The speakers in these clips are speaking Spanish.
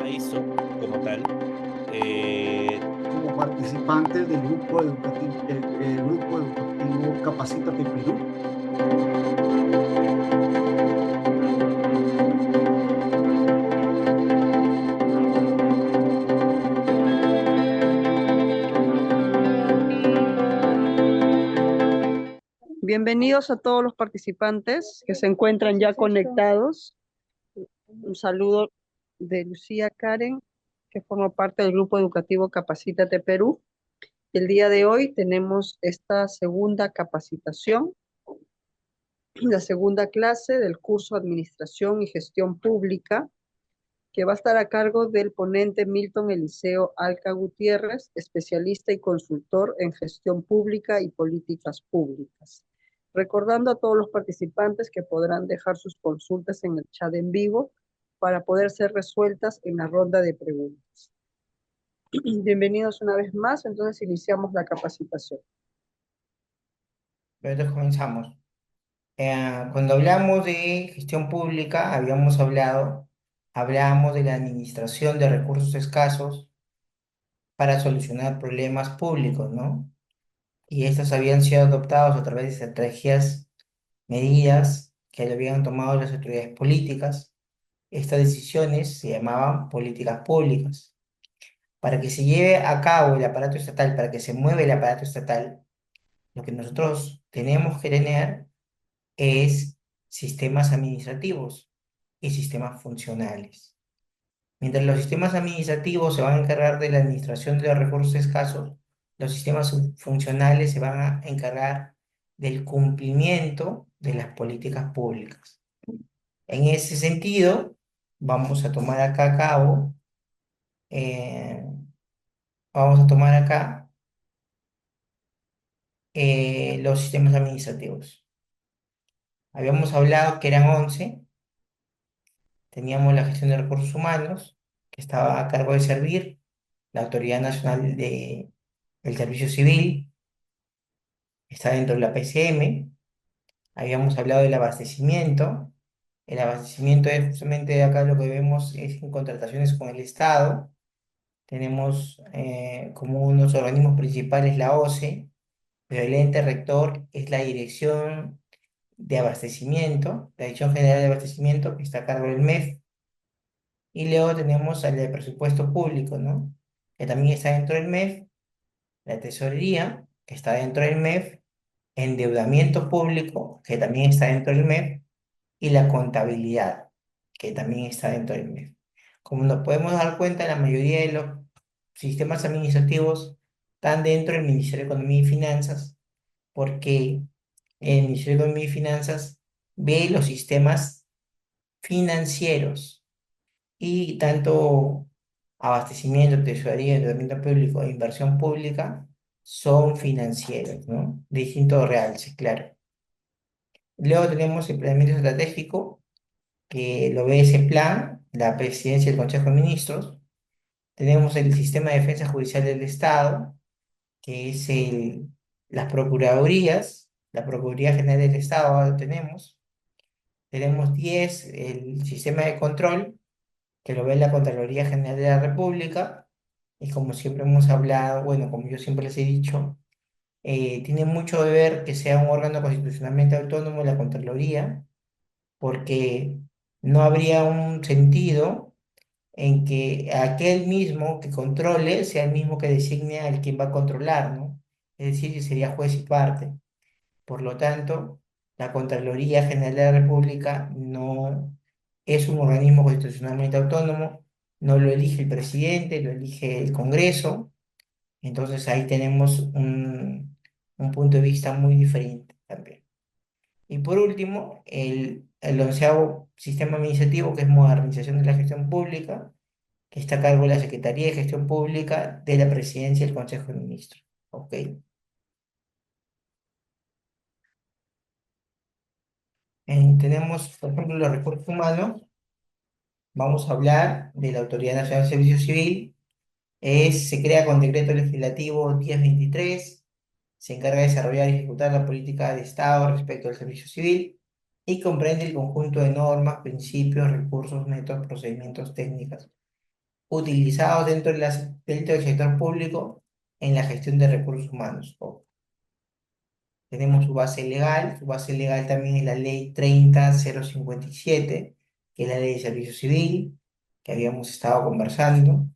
ISO como tal. Eh, como participantes del grupo educativo, el grupo educativo Capacítate Perú. Bienvenidos a todos los participantes que se encuentran ya conectados. Un saludo de Lucía Karen, que forma parte del Grupo Educativo Capacítate Perú. El día de hoy tenemos esta segunda capacitación, la segunda clase del curso Administración y Gestión Pública, que va a estar a cargo del ponente Milton Eliseo Alca Gutiérrez, especialista y consultor en gestión pública y políticas públicas. Recordando a todos los participantes que podrán dejar sus consultas en el chat en vivo para poder ser resueltas en la ronda de preguntas. Bienvenidos una vez más, entonces iniciamos la capacitación. Entonces comenzamos. Cuando hablamos de gestión pública, hablábamos de la administración de recursos escasos para solucionar problemas públicos, ¿no? Y estos habían sido adoptados a través de estrategias, medidas que lo habían tomado las autoridades políticas. Estas decisiones se llamaban políticas públicas. Para que se lleve a cabo el aparato estatal, para que se mueva el aparato estatal, lo que nosotros tenemos que tener es sistemas administrativos y sistemas funcionales. Mientras los sistemas administrativos se van a encargar de la administración de los recursos escasos, los sistemas funcionales se van a encargar del cumplimiento de las políticas públicas. En ese sentido, vamos a tomar acá a cabo, eh, vamos a tomar acá los sistemas administrativos. Habíamos hablado que eran 11. Teníamos la gestión de recursos humanos, que estaba a cargo de servir, la Autoridad Nacional del Servicio Civil, está dentro de la PCM. Habíamos hablado del abastecimiento. El abastecimiento es justamente acá lo que vemos es en contrataciones con el Estado. Tenemos como unos organismos principales la OCE, pero el ente rector es la Dirección de Abastecimiento, la Dirección General de Abastecimiento, que está a cargo del MEF. Y luego tenemos al de presupuesto público, ¿no? Que también está dentro del MEF, la tesorería, que está dentro del MEF, endeudamiento público, que también está dentro del MEF, y la contabilidad, que también está dentro del MEF. Como nos podemos dar cuenta, la mayoría de los sistemas administrativos están dentro del Ministerio de Economía y Finanzas, porque el Ministerio de Economía y Finanzas ve los sistemas financieros y tanto abastecimiento, tesorería, endeudamiento público e inversión pública son financieros, ¿no? Distinto realce, claro. Luego tenemos el planeamiento estratégico, que lo ve ese plan, la presidencia del Consejo de Ministros. Tenemos el sistema de defensa judicial del Estado, que es las procuradurías, la Procuraduría General del Estado, ahora lo tenemos. Tenemos 10, el sistema de control, que lo ve la Contraloría General de la República, y como siempre hemos hablado, bueno, como yo siempre les he dicho, tiene mucho de ver que sea un órgano constitucionalmente autónomo la Contraloría, porque no habría un sentido en que aquel mismo que controle sea el mismo que designe al quien va a controlar, ¿no? Es decir, que sería juez y parte. Por lo tanto, la Contraloría General de la República no es un organismo constitucionalmente autónomo, no lo elige el presidente, lo elige el Congreso. Entonces ahí tenemos un punto de vista muy diferente también. Y por último, el onceavo sistema administrativo, que es modernización de la gestión pública, que está a cargo de la Secretaría de Gestión Pública de la Presidencia del Consejo de Ministros. ¿Ok? Tenemos, por ejemplo, los recursos humanos. Vamos a hablar de la Autoridad Nacional de Servicio Civil. Se crea con decreto legislativo 1023. Se encarga de desarrollar y ejecutar la política de Estado respecto al servicio civil y comprende el conjunto de normas, principios, recursos, métodos, procedimientos, técnicas utilizados dentro del sector público en la gestión de recursos humanos. Tenemos su base legal también es la ley 30.057, que es la ley de servicio civil, que habíamos estado conversando,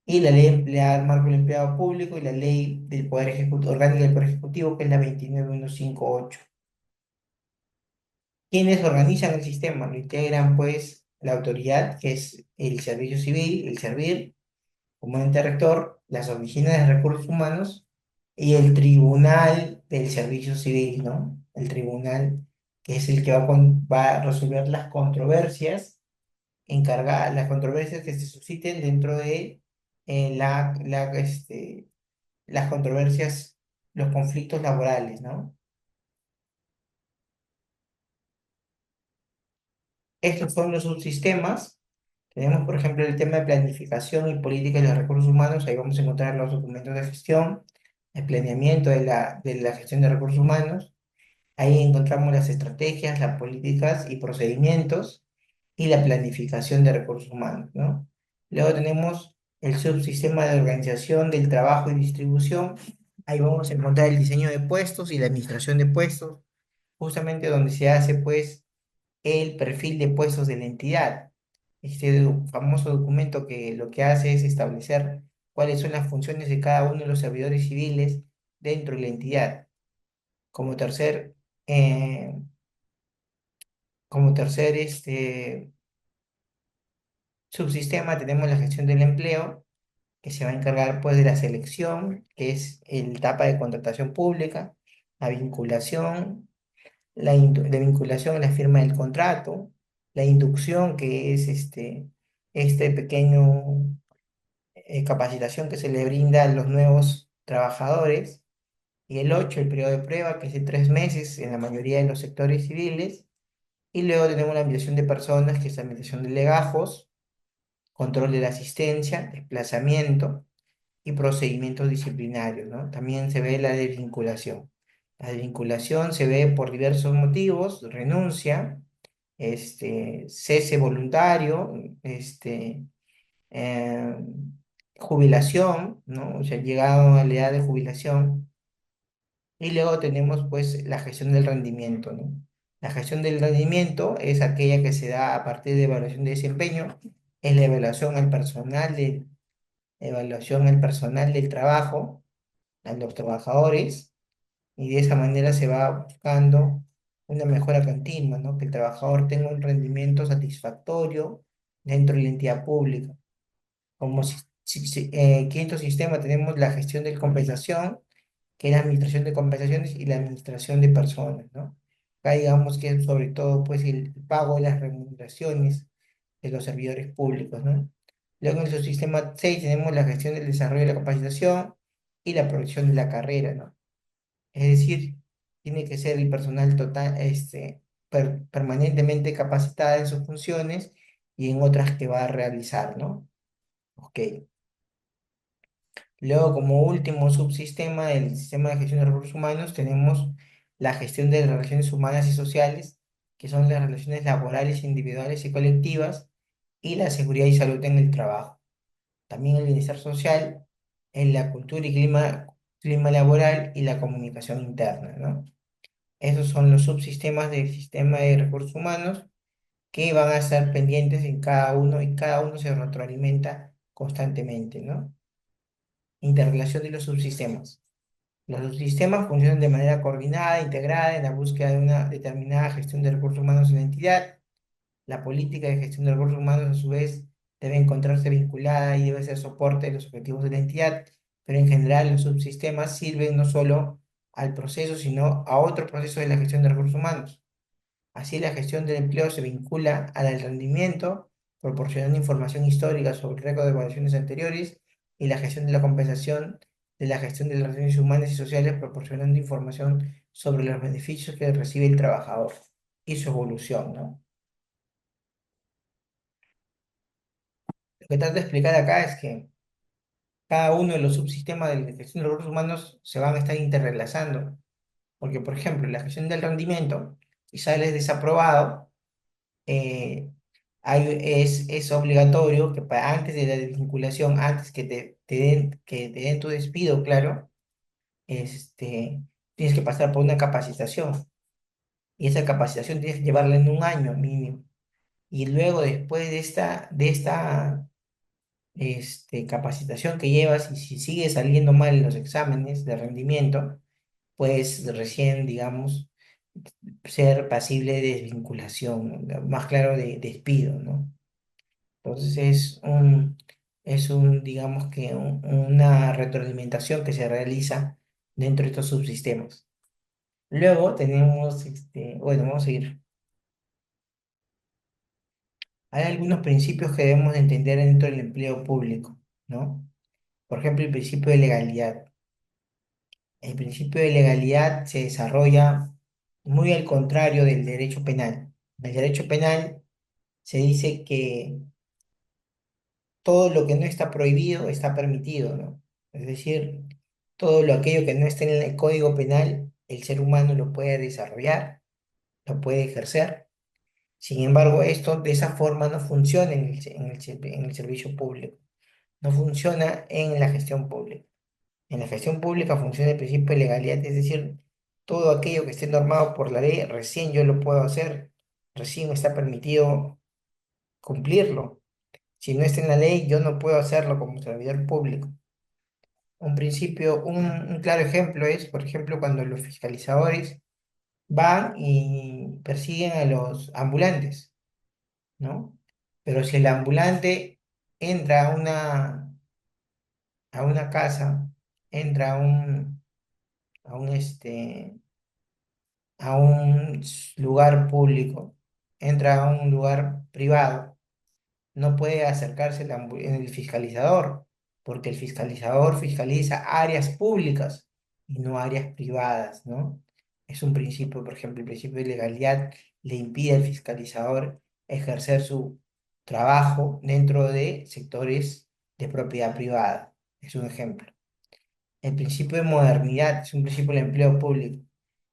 y la ley marco del empleado público y la ley del Poder Ejecutivo, orgánica del Poder Ejecutivo, que es la 29158. ¿Quiénes organizan el sistema? Lo integran pues la autoridad, que es el servicio civil, el SERVIR, como ente rector, las oficinas de recursos humanos y el tribunal del servicio civil, ¿no? El tribunal que es el que va a resolver las controversias encargadas, las controversias que se susciten dentro de las controversias, los conflictos laborales, ¿no? Estos son los subsistemas. Tenemos, por ejemplo, el tema de planificación y política de los recursos humanos. Ahí vamos a encontrar los documentos de gestión, el planeamiento de la gestión de recursos humanos. Ahí encontramos las estrategias, las políticas y procedimientos y la planificación de recursos humanos, ¿no? Luego tenemos el subsistema de organización del trabajo y distribución. Ahí vamos a encontrar el diseño de puestos y la administración de puestos, justamente donde se hace, pues, el perfil de puestos de la entidad. Este famoso documento que lo que hace es establecer cuáles son las funciones de cada uno de los servidores civiles dentro de la entidad. Como tercer, eh, como tercer subsistema tenemos la gestión del empleo, que se va a encargar pues de la selección, que es el etapa de contratación pública, la vinculación, la vinculación a la firma del contrato, la inducción, que es este pequeño capacitación que se le brinda a los nuevos trabajadores, y el 8 el periodo de prueba, que es de 3 meses en la mayoría de los sectores civiles, y luego tenemos la admisión de personas, que es la admisión de legajos, control de la asistencia, desplazamiento y procedimientos disciplinarios, ¿no? También se ve la desvinculación. La desvinculación se ve por diversos motivos: renuncia, cese voluntario, eh, jubilación, ¿no? O sea, llegado a la edad de jubilación. Y luego tenemos pues la gestión del rendimiento, ¿no? La gestión del rendimiento es aquella que se da a partir de evaluación de desempeño, es la evaluación al personal del trabajo, a los trabajadores, y de esa manera se va buscando una mejora continua, ¿no? Que el trabajador tenga un rendimiento satisfactorio dentro de la entidad pública. Como quinto sistema tenemos la gestión de compensación, que es la administración de compensaciones y la administración de personas, ¿no? Acá digamos que es sobre todo pues el pago de las remuneraciones de los servidores públicos, ¿no? Luego en el subsistema 6 tenemos la gestión del desarrollo de la capacitación y la proyección de la carrera, ¿no? Es decir, tiene que ser el personal total, permanentemente capacitada en sus funciones y en otras que va a realizar, ¿no? Ok. Luego, como último subsistema del sistema de gestión de recursos humanos, tenemos la gestión de las relaciones humanas y sociales, que son las relaciones laborales, individuales y colectivas, y la seguridad y salud en el trabajo. También el bienestar social, en la cultura y clima laboral y la comunicación interna, ¿no? Esos son los subsistemas del sistema de recursos humanos que van a estar pendientes en cada uno y cada uno se retroalimenta constantemente, ¿no? Interrelación de los subsistemas. Los subsistemas funcionan de manera coordinada, integrada en la búsqueda de una determinada gestión de recursos humanos en la entidad. La política de gestión de recursos humanos, a su vez, debe encontrarse vinculada y debe ser soporte de los objetivos de la entidad, pero en general los subsistemas sirven no solo al proceso, sino a otro proceso de la gestión de recursos humanos. Así, la gestión del empleo se vincula al rendimiento, proporcionando información histórica sobre el récord de evaluaciones anteriores, y la gestión de la compensación de la gestión de las relaciones humanas y sociales, proporcionando información sobre los beneficios que recibe el trabajador y su evolución, ¿no? Lo que trato de explicar acá es que cada uno de los subsistemas de la gestión de recursos humanos se van a estar interrelazando, porque, por ejemplo, la gestión del rendimiento, si sales desaprobado, eh, es obligatorio que antes de la desvinculación, antes que te den tu despido, claro, tienes que pasar por una capacitación. Y esa capacitación tienes que llevarla en un año mínimo. Y luego, después de esta capacitación que llevas, y si sigue saliendo mal en los exámenes de rendimiento, pues recién, digamos, ser pasible de desvinculación, ¿no? Más claro, de despido, ¿no? Entonces digamos que una retroalimentación que se realiza dentro de estos subsistemas. Luego tenemos, bueno, vamos a ir. Hay algunos principios que debemos de entender dentro del empleo público, ¿no? Por ejemplo, el principio de legalidad. El principio de legalidad se desarrolla muy al contrario del derecho penal. En el derecho penal se dice que todo lo que no está prohibido está permitido, ¿no? Es decir, aquello que no está en el Código Penal, el ser humano lo puede desarrollar, lo puede ejercer. Sin embargo, esto de esa forma no funciona en el servicio público, no funciona en la gestión pública. En la gestión pública funciona el principio de legalidad, es decir, todo aquello que esté normado por la ley, recién yo lo puedo hacer, recién está permitido cumplirlo. Si no está en la ley, yo no puedo hacerlo como servidor público. Un claro ejemplo es, por ejemplo, cuando los fiscalizadores van y persiguen a los ambulantes, ¿no? Pero si el ambulante entra a una casa, entra a un a un lugar público, entra a un lugar privado, no puede acercarse el fiscalizador, porque el fiscalizador fiscaliza áreas públicas y no áreas privadas, ¿no? Es un principio, por ejemplo, el principio de legalidad le impide al fiscalizador ejercer su trabajo dentro de sectores de propiedad privada. Es un ejemplo. El principio de modernidad es un principio del empleo público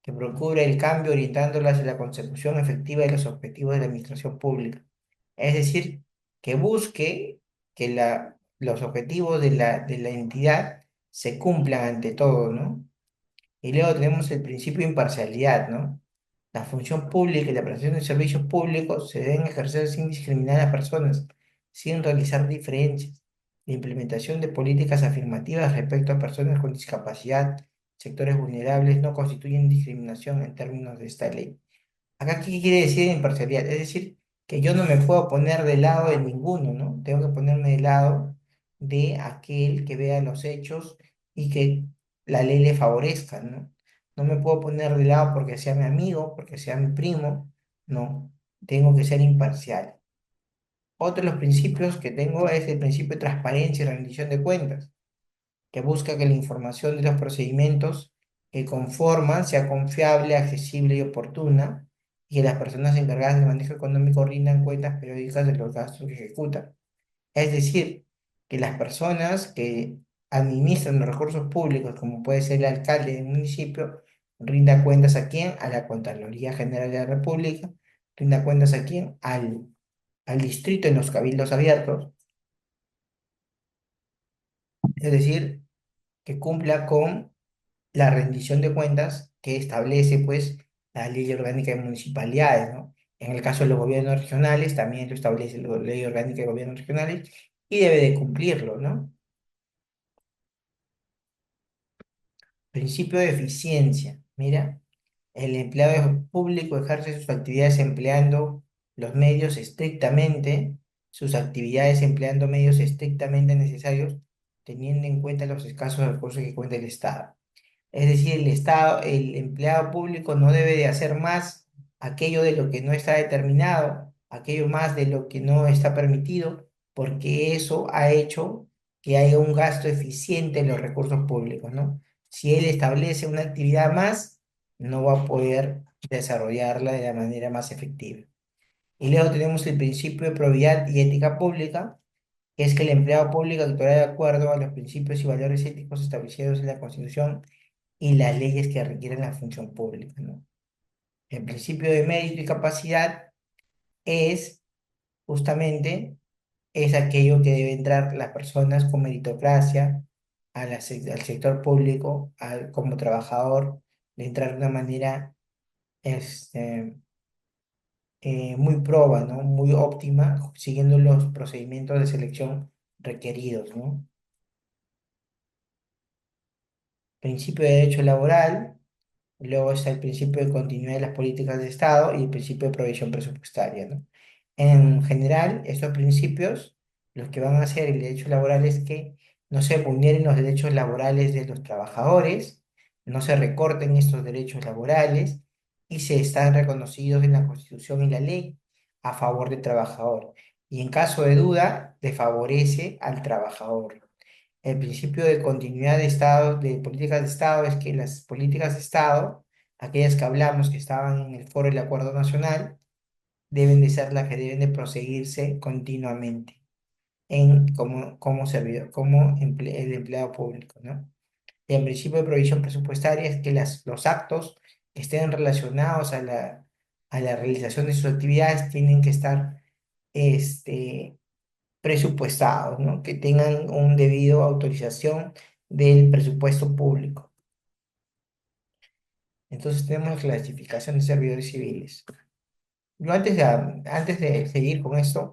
que procura el cambio orientándolo hacia la consecución efectiva de los objetivos de la administración pública. Es decir, que busque que los objetivos de la entidad se cumplan ante todo, ¿no? Y luego tenemos el principio de imparcialidad, ¿no? La función pública y la prestación de servicios públicos se deben ejercer sin discriminar a personas, sin realizar diferencias. La implementación de políticas afirmativas respecto a personas con discapacidad, sectores vulnerables, no constituyen discriminación en términos de esta ley. Acá, ¿qué quiere decir imparcialidad? Es decir, que yo no me puedo poner del lado de ninguno, ¿no? Tengo que ponerme del lado de aquel que vea los hechos y que la ley le favorezca, ¿no? No me puedo poner de lado porque sea mi amigo, porque sea mi primo, no. Tengo que ser imparcial. Otro de los principios que tengo es el principio de transparencia y rendición de cuentas, que busca que la información de los procedimientos que conforman sea confiable, accesible y oportuna, y que las personas encargadas del manejo económico rindan cuentas periódicas de los gastos que ejecutan. Es decir, que las personas que administran los recursos públicos, como puede ser el alcalde del municipio, rinda cuentas a quién, a la Contraloría General de la República, rinda cuentas a quién, al distrito en los cabildos abiertos, es decir, que cumpla con la rendición de cuentas que establece, pues, la Ley Orgánica de Municipalidades, ¿no? En el caso de los gobiernos regionales, también lo establece la Ley Orgánica de Gobiernos Regionales y debe de cumplirlo, ¿no? Principio de eficiencia. Mira, el empleado público ejerce sus actividades empleando los medios estrictamente, sus actividades empleando medios estrictamente necesarios, teniendo en cuenta los escasos recursos que cuenta el Estado. Es decir, el Estado, el empleado público no debe de hacer más aquello de lo que no está determinado, aquello más de lo que no está permitido, porque eso ha hecho que haya un gasto eficiente en los recursos públicos, ¿no? Si él establece una actividad más, no va a poder desarrollarla de la manera más efectiva. Y luego tenemos el principio de probidad y ética pública, que es que el empleado público actuará de acuerdo a los principios y valores éticos establecidos en la Constitución y las leyes que requieren la función pública, ¿no? El principio de mérito y capacidad es justamente es aquello que debe entrar las personas con meritocracia al sector público, como trabajador, de entrar de una manera este, muy proba, ¿no? Muy óptima, siguiendo los procedimientos de selección requeridos, ¿no? Principio de derecho laboral. Luego está el principio de continuidad de las políticas de Estado y el principio de provisión presupuestaria, ¿no? En general, estos principios, los que van a hacer el derecho laboral es que no se vulneren los derechos laborales de los trabajadores, no se recorten estos derechos laborales y se están reconocidos en la Constitución y la ley a favor del trabajador. Y en caso de duda, le favorece al trabajador. El principio de continuidad de Estado, de políticas de Estado, es que las políticas de Estado, aquellas que hablamos que estaban en el foro del Acuerdo Nacional, deben de ser las que deben de proseguirse continuamente como servidor, el empleado público, ¿no? Y el principio de provisión presupuestaria es que los actos que estén relacionados a la realización de sus actividades tienen que estar este, presupuestados, ¿no? Que tengan un debido autorización del presupuesto público. Entonces tenemos la clasificación de servidores civiles. Yo antes de seguir con esto,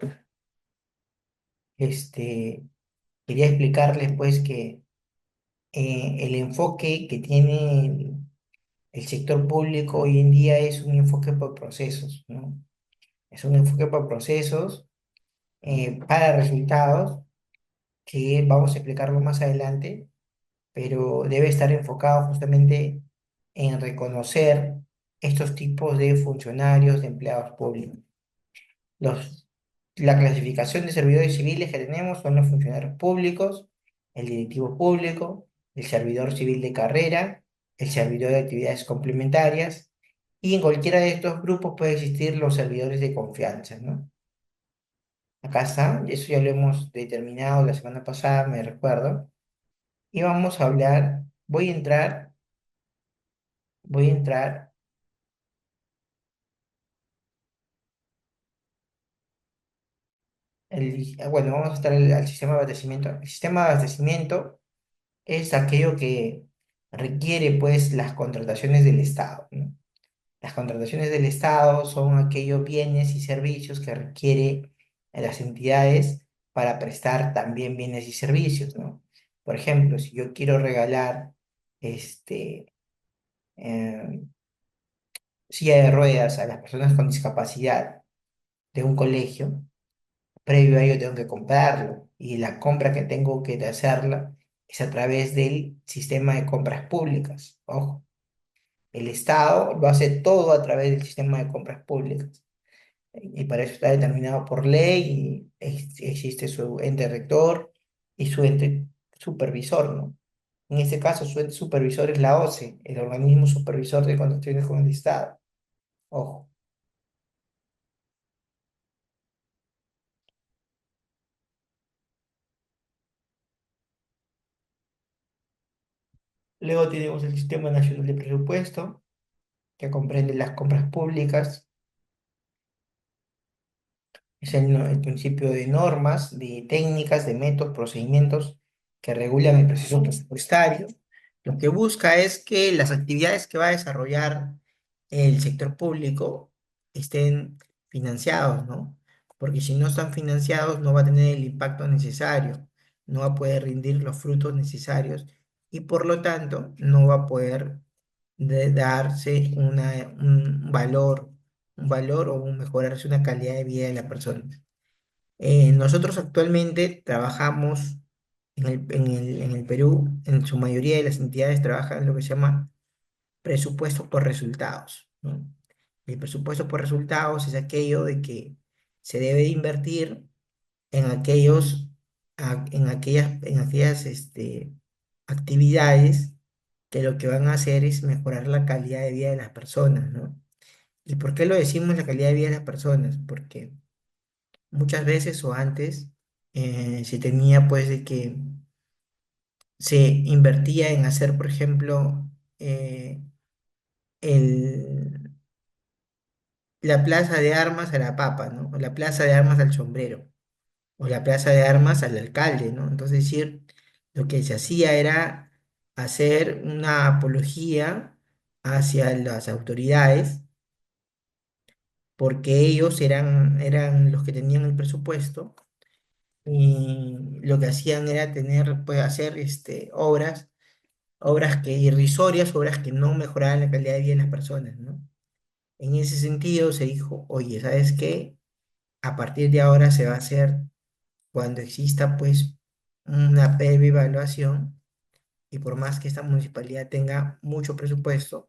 este, quería explicarles pues que el enfoque que tiene el sector público hoy en día es un enfoque por procesos, ¿no? Es un enfoque por procesos para resultados que vamos a explicarlo más adelante, pero debe estar enfocado justamente en reconocer estos tipos de funcionarios, de empleados públicos. Los, la clasificación de servidores civiles que tenemos son los funcionarios públicos, el directivo público, el servidor civil de carrera, el servidor de actividades complementarias, y en cualquiera de estos grupos puede existir los servidores de confianza, ¿no? Acá está, eso ya lo hemos determinado la semana pasada, me recuerdo, y vamos a hablar, voy a entrar, bueno, vamos a estar al sistema de abastecimiento. El sistema de abastecimiento es aquello que requiere, pues, las contrataciones del Estado, ¿no? Las contrataciones del Estado son aquellos bienes y servicios que requiere las entidades para prestar también bienes y servicios, ¿no? Por ejemplo, si yo quiero regalar este, eh, silla de ruedas a las personas con discapacidad de un colegio, previo a ello tengo que comprarlo y la compra que tengo que hacerla es a través del sistema de compras públicas. Ojo, el Estado lo hace todo a través del sistema de compras públicas y para eso está determinado por ley y existe su ente rector y su ente supervisor, ¿no? En este caso, su ente supervisor es la OCE, el organismo supervisor de contrataciones con el Estado. Ojo. Luego tenemos el Sistema Nacional de Presupuesto, que comprende las compras públicas. Es el principio de normas, de técnicas, de métodos, procedimientos que regulan el proceso presupuestario. Lo que busca es que las actividades que va a desarrollar el sector público estén financiados, ¿no? Porque si no están financiados no va a tener el impacto necesario, no va a poder rendir los frutos necesarios y por lo tanto no va a poder darse un valor o mejorarse una calidad de vida de la persona. Nosotros actualmente trabajamos en el Perú, en su mayoría de las entidades trabajan lo que se llama presupuesto por resultados, ¿no? El presupuesto por resultados es aquello de que se debe de invertir en en aquellas actividades que lo que van a hacer es mejorar la calidad de vida de las personas, ¿no? ¿Y por qué lo decimos la calidad de vida de las personas? Porque muchas veces o antes se tenía pues de que se invertía en hacer, por ejemplo, el, la plaza de armas a la papa, ¿no? O la plaza de armas al sombrero, o la plaza de armas al alcalde, ¿no? Entonces, es decir, lo que se hacía era hacer una apología hacia las autoridades, porque ellos eran los que tenían el presupuesto, y lo que hacían era tener, pues, hacer obras que irrisorias, obras que no mejoraban la calidad de vida de las personas, ¿no? En ese sentido se dijo, oye, ¿sabes qué? A partir de ahora se va a hacer cuando exista pues una previa evaluación, y por más que esta municipalidad tenga mucho presupuesto,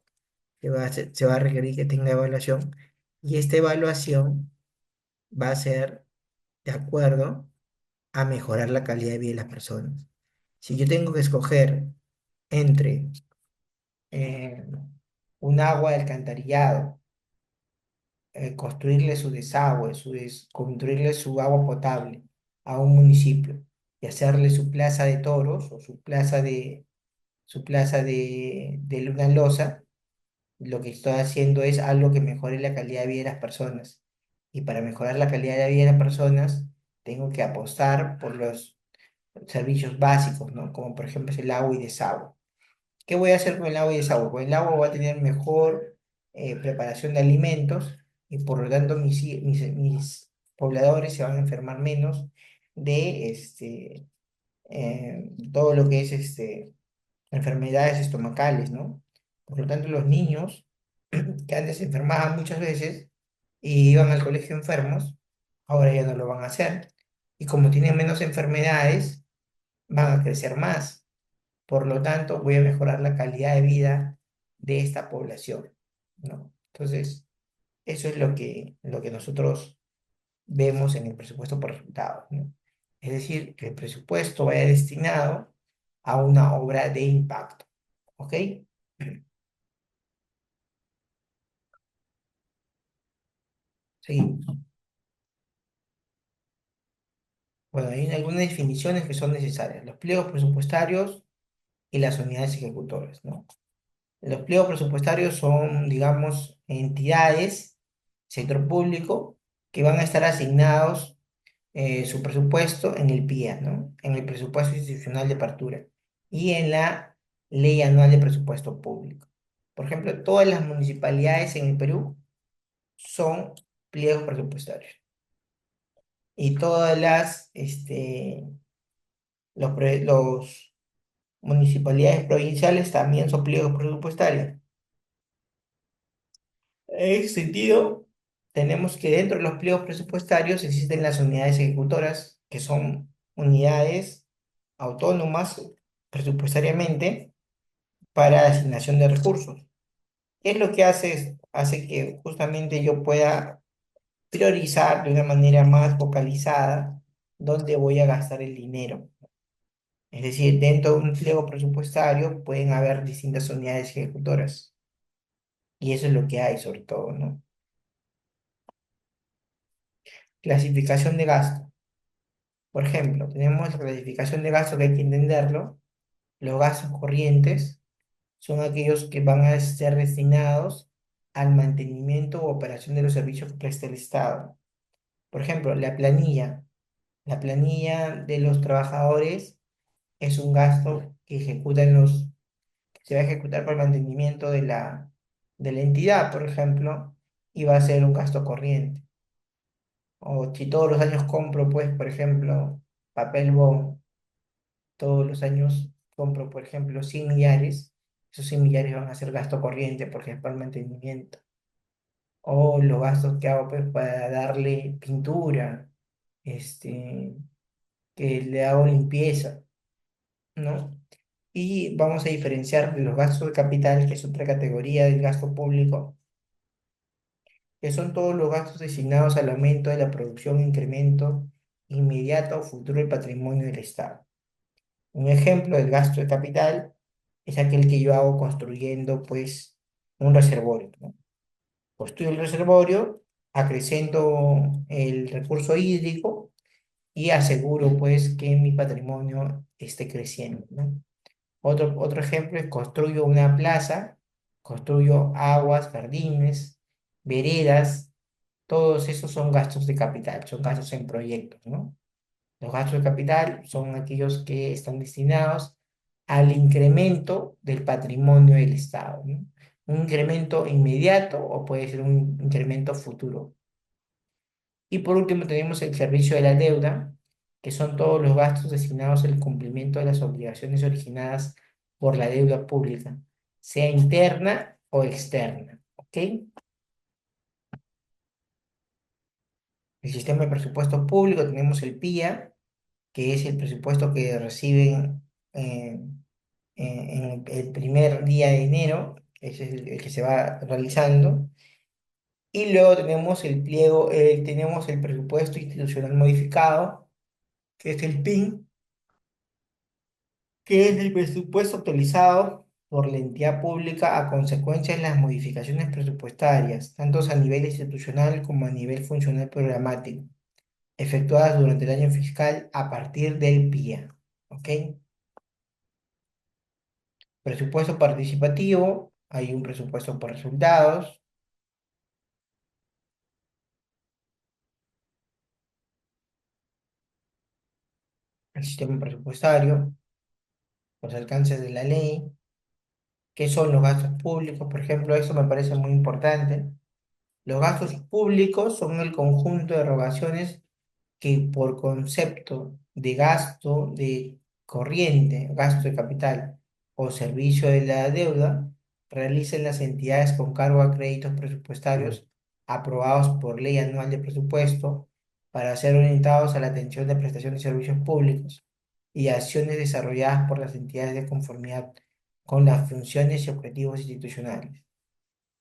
se va a requerir que tenga evaluación, y esta evaluación va a ser de acuerdo a mejorar la calidad de vida de las personas. Si yo tengo que escoger entre eh, un agua de alcantarillado, construirle su desagüe, construirle su agua potable a un municipio y hacerle su plaza de toros o su plaza de Luna Losa, lo que estoy haciendo es algo que mejore la calidad de vida de las personas. Y para mejorar la calidad de vida de las personas, tengo que apostar por los servicios básicos, ¿no? Como por ejemplo es el agua y desagüe. ¿Qué voy a hacer con el agua y desagüe? Con el agua voy a tener mejor preparación de alimentos, y por lo tanto mis pobladores se van a enfermar menos de todo lo que es enfermedades estomacales, ¿no? Por lo tanto, los niños que antes se enfermaban muchas veces y iban al colegio enfermos, ahora ya no lo van a hacer. Y como tienen menos enfermedades, van a crecer más. Por lo tanto, voy a mejorar la calidad de vida de esta población, ¿no? Entonces, eso es lo que nosotros vemos en el presupuesto por resultados, ¿no? Es decir, que el presupuesto vaya destinado a una obra de impacto, ¿ok? Seguimos. Bueno, hay algunas definiciones que son necesarias: los pliegos presupuestarios y las unidades ejecutoras, ¿no? Los pliegos presupuestarios son, digamos, entidades, sector público, que van a estar asignados su presupuesto en el PIA, ¿no? En el presupuesto institucional de apertura y en la ley anual de presupuesto público. Por ejemplo, todas las municipalidades en el Perú son pliegos presupuestarios, y todas los municipalidades provinciales también son pliegos presupuestarios. En ese sentido, tenemos que dentro de los pliegos presupuestarios existen las unidades ejecutoras, que son unidades autónomas presupuestariamente para la asignación de recursos. ¿Qué es lo que hace esto? Hace que justamente yo pueda priorizar de una manera más focalizada dónde voy a gastar el dinero. Es decir, dentro de un pliego presupuestario pueden haber distintas unidades ejecutoras, y eso es lo que hay sobre todo, ¿no? Clasificación de gasto. Por ejemplo, tenemos la clasificación de gasto, que hay que entenderlo. Los gastos corrientes son aquellos que van a ser destinados al mantenimiento o operación de los servicios que presta el Estado. Por ejemplo, la planilla. La planilla de los trabajadores es un gasto que se va a ejecutar para el mantenimiento de la entidad, por ejemplo, y va a ser un gasto corriente. O si todos los años compro, pues, por ejemplo, papel bond, todos los años compro, por ejemplo, 100 millares, esos 100 millares van a ser gasto corriente porque es para el mantenimiento. O los gastos que hago, pues, para darle pintura, que le hago limpieza, ¿no? Y vamos a diferenciar de los gastos de capital, que es otra categoría del gasto público, que son todos los gastos destinados al aumento de la producción e incremento inmediato o futuro del patrimonio del Estado. Un ejemplo del gasto de capital es aquel que yo hago construyendo, pues, un reservorio, ¿no? Construyo el reservorio, acrecento el recurso hídrico y aseguro, pues, que mi patrimonio esté creciendo, ¿no? Otro ejemplo es: construyo una plaza, construyo aguas, jardines, veredas, Todos esos son gastos de capital, son gastos en proyectos, ¿no? Los gastos de capital son aquellos que están destinados al incremento del patrimonio del Estado, ¿no? Un incremento inmediato o puede ser un incremento futuro. Y por último tenemos el servicio de la deuda, que son todos los gastos destinados al cumplimiento de las obligaciones originadas por la deuda pública, sea interna o externa, ¿ok? El sistema de presupuesto público tenemos el PIA, que es el presupuesto que reciben eh, en el primer día de enero, ese es el que se va realizando. Y luego tenemos el pliego, tenemos el presupuesto institucional modificado, que es el PIN, que es el presupuesto actualizado por la entidad pública a consecuencia de las modificaciones presupuestarias, tanto a nivel institucional como a nivel funcional programático, efectuadas durante el año fiscal a partir del PIA. ¿Ok? Presupuesto participativo, hay un presupuesto por resultados, el sistema presupuestario, los alcances de la ley, qué son los gastos públicos, por ejemplo, eso me parece muy importante. Los gastos públicos son el conjunto de erogaciones que por concepto de gasto de corriente, gasto de capital o servicio de la deuda, realicen las entidades con cargo a créditos presupuestarios aprobados por ley anual de presupuesto para ser orientados a la atención de prestación de servicios públicos y acciones desarrolladas por las entidades de conformidad con las funciones y objetivos institucionales.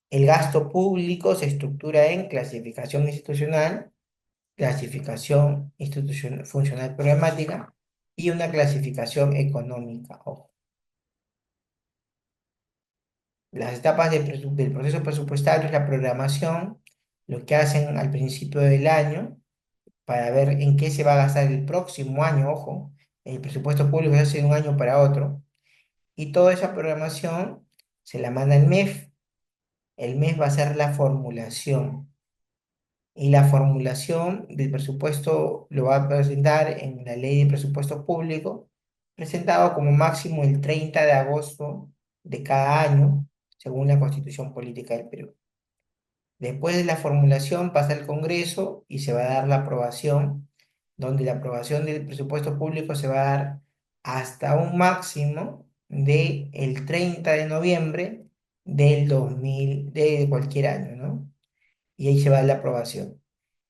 El gasto público se estructura en clasificación institucional, funcional programática y una clasificación económica. Ojo. Las etapas del proceso presupuestario es la programación, lo que hacen al principio del año para ver en qué se va a gastar el próximo año. Ojo, el presupuesto público se hace de un año para otro y toda esa programación se la manda al MEF. El MEF va a hacer la formulación. Y la formulación del presupuesto lo va a presentar en la ley de presupuesto público, presentado como máximo el 30 de agosto de cada año, según la Constitución Política del Perú. Después de la formulación pasa al Congreso y se va a dar la aprobación, donde la aprobación del presupuesto público se va a dar hasta un máximo de el 30 de noviembre del 2000, de cualquier año, ¿no? Y ahí se va a dar la aprobación.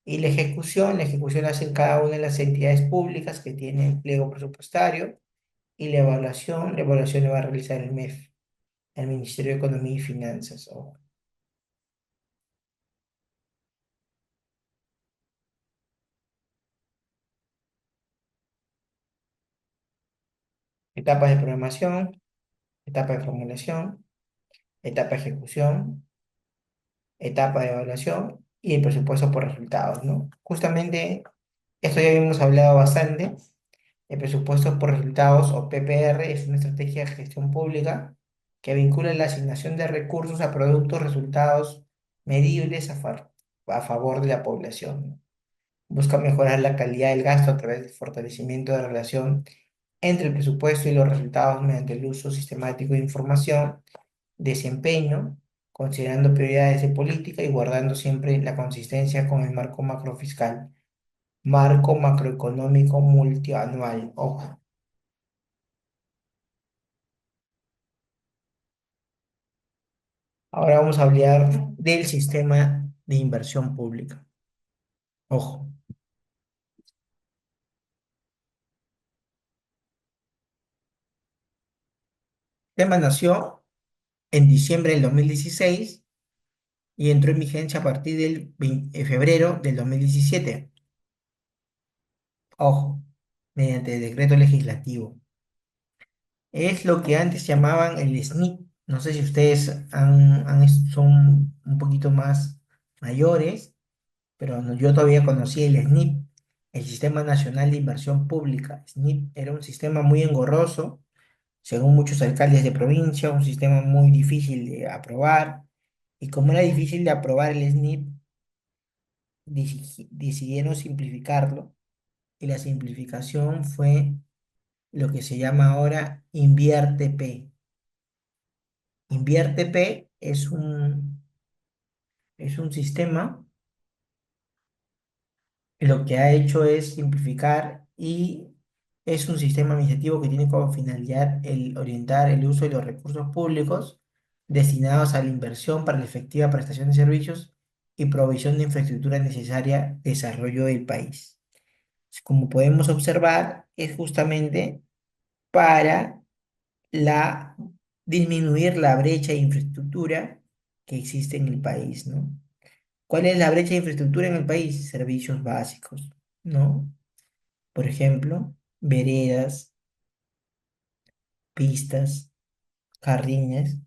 Y la ejecución la hacen cada una de las entidades públicas que tienen pliego presupuestario y la evaluación la va a realizar el MEF, el Ministerio de Economía y Finanzas. Ojo. Etapas de programación, etapa de formulación, etapa de ejecución, etapa de evaluación y el presupuesto por resultados, ¿no? Justamente esto ya habíamos hablado bastante. El presupuesto por resultados o PPR es una estrategia de gestión pública que vincula la asignación de recursos a productos resultados medibles a favor de la población, ¿no? Busca mejorar la calidad del gasto a través del fortalecimiento de la relación entre el presupuesto y los resultados mediante el uso sistemático de información, desempeño, considerando prioridades de política y guardando siempre la consistencia con el marco macrofiscal, marco macroeconómico multianual. Ojo. Ahora vamos a hablar del sistema de inversión pública. Ojo. El tema nació en diciembre del 2016 y entró en vigencia a partir del febrero del 2017. Ojo, mediante decreto legislativo. Es lo que antes llamaban el SNIP. No sé si ustedes son un poquito más mayores, pero yo todavía conocí el SNIP, el Sistema Nacional de Inversión Pública. SNIP era un sistema muy engorroso, según muchos alcaldes de provincia, un sistema muy difícil de aprobar. Y como era difícil de aprobar el SNIP, decidieron simplificarlo y la simplificación fue lo que se llama ahora Invierte P. Invierte P es un sistema, lo que ha hecho es simplificar y es un sistema administrativo que tiene como finalidad el orientar el uso de los recursos públicos destinados a la inversión para la efectiva prestación de servicios y provisión de infraestructura necesaria al desarrollo del país. Como podemos observar, es justamente para disminuir la brecha de infraestructura que existe en el país, ¿no? ¿Cuál es la brecha de infraestructura en el país? Servicios básicos, ¿no? Por ejemplo, veredas, pistas, jardines,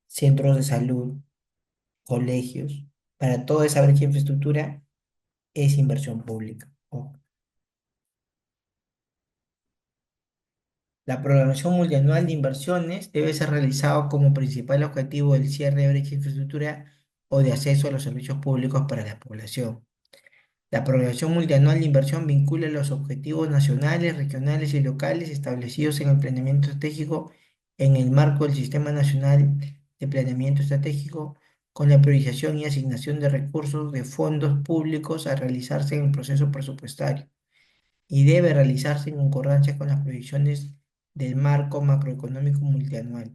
centros de salud, colegios. Para toda esa brecha de infraestructura es inversión pública. Ojo. La programación multianual de inversiones debe ser realizado como principal objetivo del cierre de brecha de infraestructura o de acceso a los servicios públicos para la población. La programación multianual de inversión vincula los objetivos nacionales, regionales y locales establecidos en el planeamiento estratégico en el marco del Sistema Nacional de Planeamiento Estratégico con la priorización y asignación de recursos de fondos públicos a realizarse en el proceso presupuestario y debe realizarse en concordancia con las proyecciones del marco macroeconómico multianual.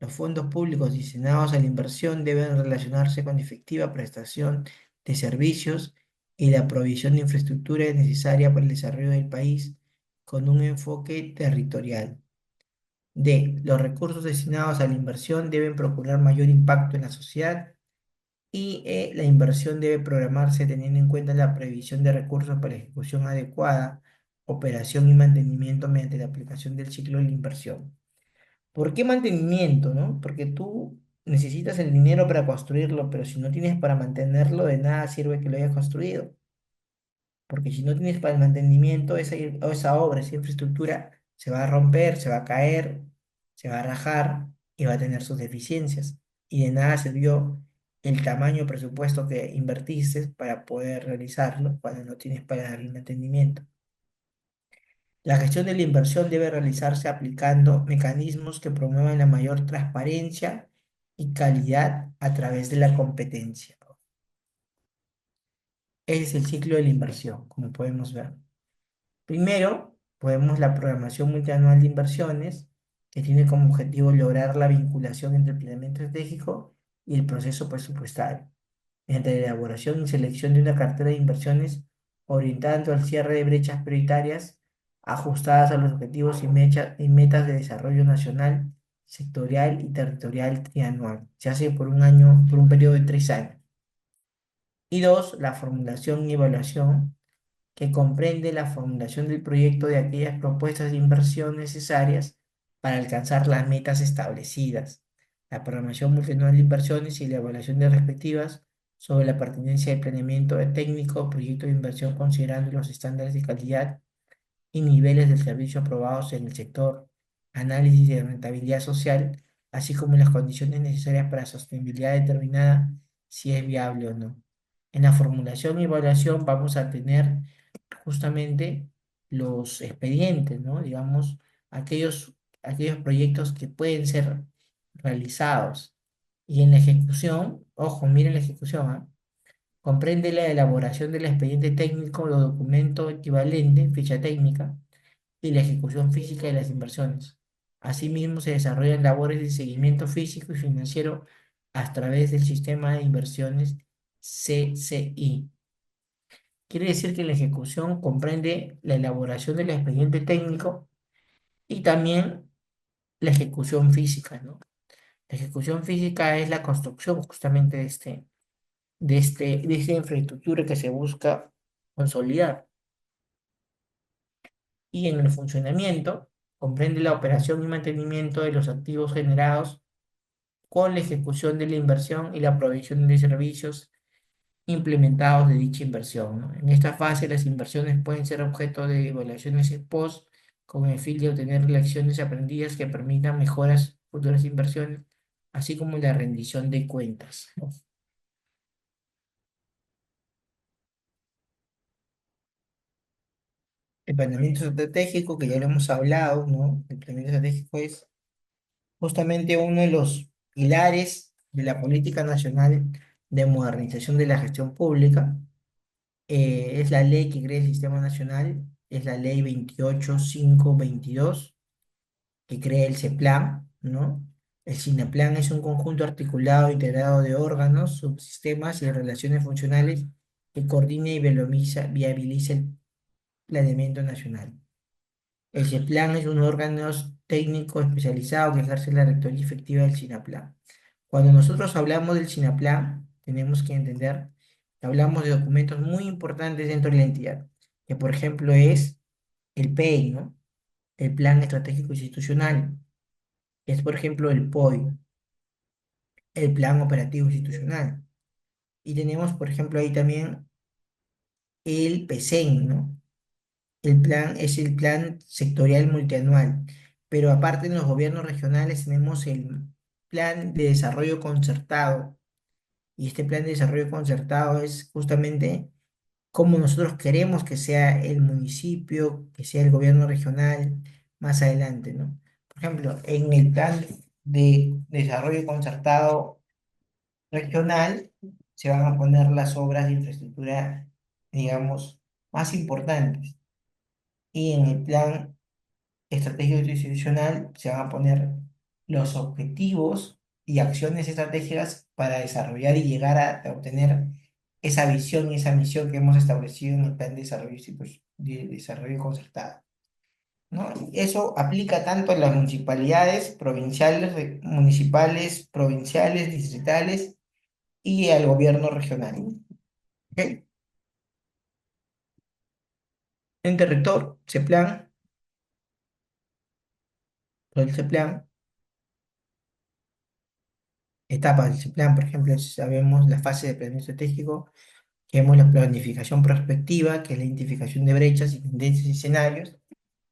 Los fondos públicos destinados a la inversión deben relacionarse con efectiva prestación de servicios y la provisión de infraestructura necesaria para el desarrollo del país con un enfoque territorial. D. Los recursos destinados a la inversión deben procurar mayor impacto en la sociedad. Y la inversión debe programarse teniendo en cuenta la previsión de recursos para ejecución adecuada, operación y mantenimiento mediante la aplicación del ciclo de la inversión. ¿Por qué mantenimiento, no? Porque tú necesitas el dinero para construirlo, pero si no tienes para mantenerlo, de nada sirve que lo hayas construido. Porque si no tienes para el mantenimiento, esa obra, esa infraestructura se va a romper, se va a caer, se va a rajar y va a tener sus deficiencias. Y de nada sirvió el tamaño presupuesto que invertiste para poder realizarlo cuando no tienes para darle mantenimiento. La gestión de la inversión debe realizarse aplicando mecanismos que promuevan la mayor transparencia y calidad a través de la competencia. Ese es el ciclo de la inversión, como podemos ver. Primero, podemos la programación multianual de inversiones, que tiene como objetivo lograr la vinculación entre el planeamiento estratégico y el proceso presupuestario, mediante la elaboración y selección de una cartera de inversiones orientando al cierre de brechas prioritarias ajustadas a los objetivos y metas de desarrollo nacional, sectorial y territorial trianual. Se hace por un año, por un periodo de 3 años. Y dos, la formulación y evaluación que comprende la formulación del proyecto de aquellas propuestas de inversión necesarias para alcanzar las metas establecidas, la programación multianual de inversiones y la evaluación de respectivas sobre la pertinencia del planeamiento técnico, proyecto de inversión considerando los estándares de calidad y niveles del servicio aprobados en el sector, análisis de rentabilidad social, así como las condiciones necesarias para sostenibilidad determinada, si es viable o no. En la formulación y evaluación vamos a tener justamente los expedientes, ¿no? Digamos, aquellos proyectos que pueden ser realizados. Y en la ejecución, ojo, miren la ejecución, ¿ah? Comprende la elaboración del expediente técnico o documento equivalente, ficha técnica, y la ejecución física de las inversiones. Asimismo, se desarrollan labores de seguimiento físico y financiero a través del sistema de inversiones CCI. Quiere decir que la ejecución comprende la elaboración del expediente técnico y también la ejecución física, ¿no? La ejecución física es la construcción justamente de esta infraestructura que se busca consolidar. Y en el funcionamiento comprende la operación y mantenimiento de los activos generados con la ejecución de la inversión y la provisión de servicios implementados de dicha inversión, ¿no? En esta fase, las inversiones pueden ser objeto de evaluaciones ex post con el fin de obtener lecciones aprendidas que permitan mejoras futuras inversiones, así como la rendición de cuentas, ¿no? El planeamiento estratégico, que ya lo hemos hablado, ¿no? El planeamiento estratégico es justamente uno de los pilares de la política nacional de modernización de la gestión pública. Es la ley que crea el Sistema Nacional, es la ley 28522 que crea el CEPLAN, ¿no? El CINAPLAN es un conjunto articulado e integrado de órganos, subsistemas y relaciones funcionales que coordina y viabiliza el planeamiento nacional. El CEPLAN es un órgano técnico especializado que ejerce la rectoría efectiva del CINAPLAN. Cuando nosotros hablamos del CINAPLAN, tenemos que entender que hablamos de documentos muy importantes dentro de la entidad, que por ejemplo es el PEI, ¿no? El Plan Estratégico Institucional, que es por ejemplo el POI, el Plan Operativo Institucional. Y tenemos por ejemplo ahí también el PSEN, ¿no? El plan es el plan sectorial multianual, pero aparte en los gobiernos regionales tenemos el plan de desarrollo concertado, y este plan de desarrollo concertado es justamente cómo nosotros queremos que sea el municipio, que sea el gobierno regional más adelante, ¿no? Por ejemplo, en el plan de desarrollo concertado regional se van a poner las obras de infraestructura, digamos, más importantes. Y en el plan estratégico institucional se van a poner los objetivos y acciones estratégicas para desarrollar y llegar a obtener esa visión y esa misión que hemos establecido en el plan de desarrollo, de desarrollo concertado, ¿no? Eso aplica tanto a las municipalidades provinciales, municipales, provinciales, distritales y al gobierno regional. ¿Ok? Ente rector, CEPLAN, todo el CEPLAN. Etapas del CEPLAN, por ejemplo, sabemos la fase de planeamiento estratégico, que vemos la planificación prospectiva, que es la identificación de brechas y tendencias y escenarios.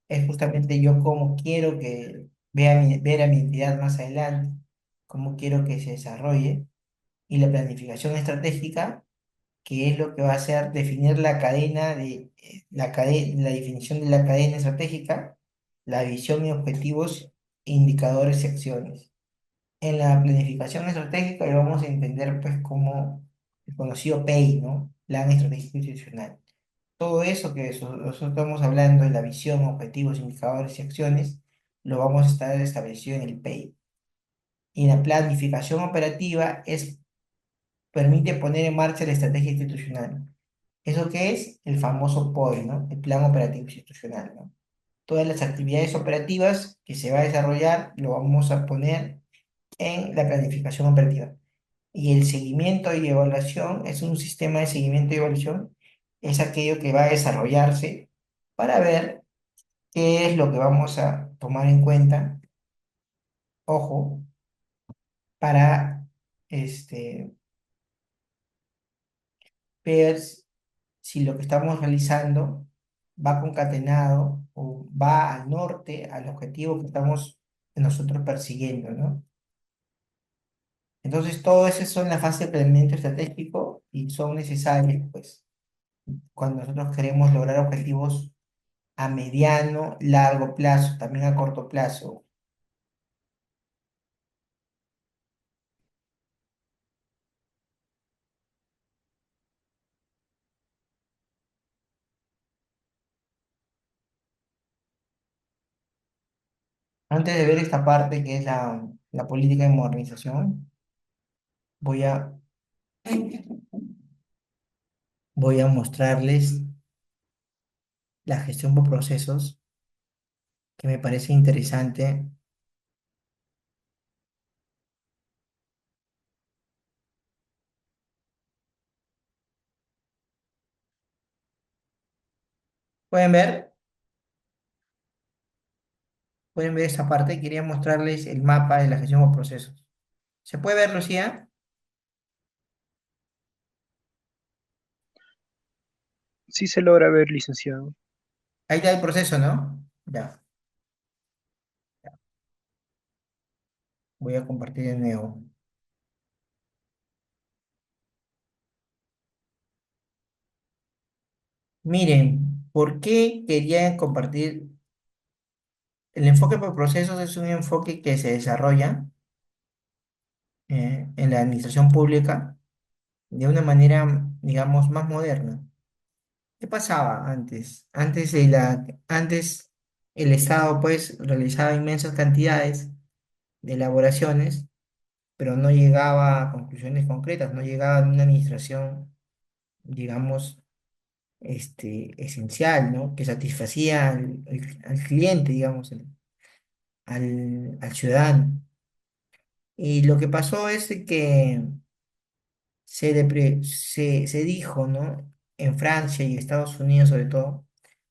Es justamente yo cómo quiero que ver a mi entidad más adelante, cómo quiero que se desarrolle. Y la planificación estratégica, que es lo que va a hacer definir la cadena la definición de la cadena estratégica, la visión y objetivos, indicadores y acciones. En la planificación estratégica lo vamos a entender pues como el conocido PEI, ¿no? Plan Estratégico Institucional. Todo eso que nosotros estamos hablando de la visión, objetivos, indicadores y acciones, lo vamos a estar establecido en el PEI. Y la planificación operativa permite poner en marcha la estrategia institucional. ¿Eso qué es? El famoso POI, ¿no? El Plan Operativo Institucional, ¿no? Todas las actividades operativas que se va a desarrollar lo vamos a poner en la planificación operativa. Y el seguimiento y evaluación es un sistema de seguimiento y evaluación, es aquello que va a desarrollarse para ver qué es lo que vamos a tomar en cuenta, ojo, para ver si lo que estamos realizando va concatenado o va al norte, al objetivo que estamos nosotros persiguiendo, ¿no? Entonces, todo eso son la fase de planeamiento estratégico y son necesarios, pues, cuando nosotros queremos lograr objetivos a mediano, largo plazo, también a corto plazo. Antes de ver esta parte que es la política de modernización, voy a, voy a mostrarles la gestión por procesos, que me parece interesante. ¿Pueden ver? ¿Pueden ver esta parte? Quería mostrarles el mapa de la gestión por procesos. ¿Se puede ver, Lucía? Sí se logra ver, licenciado. Ahí está el proceso, ¿no? Ya, voy a compartir de nuevo. Miren. ¿Por qué quería compartir? El enfoque por procesos es un enfoque que se desarrolla en la administración pública de una manera, digamos, más moderna. ¿Qué pasaba antes? Antes el Estado pues realizaba inmensas cantidades de elaboraciones, pero no llegaba a conclusiones concretas, no llegaba a una administración, digamos, esencial, ¿no? Que satisfacía al cliente, digamos, al ciudadano. Y lo que pasó es de que se dijo, ¿no? En Francia y Estados Unidos sobre todo,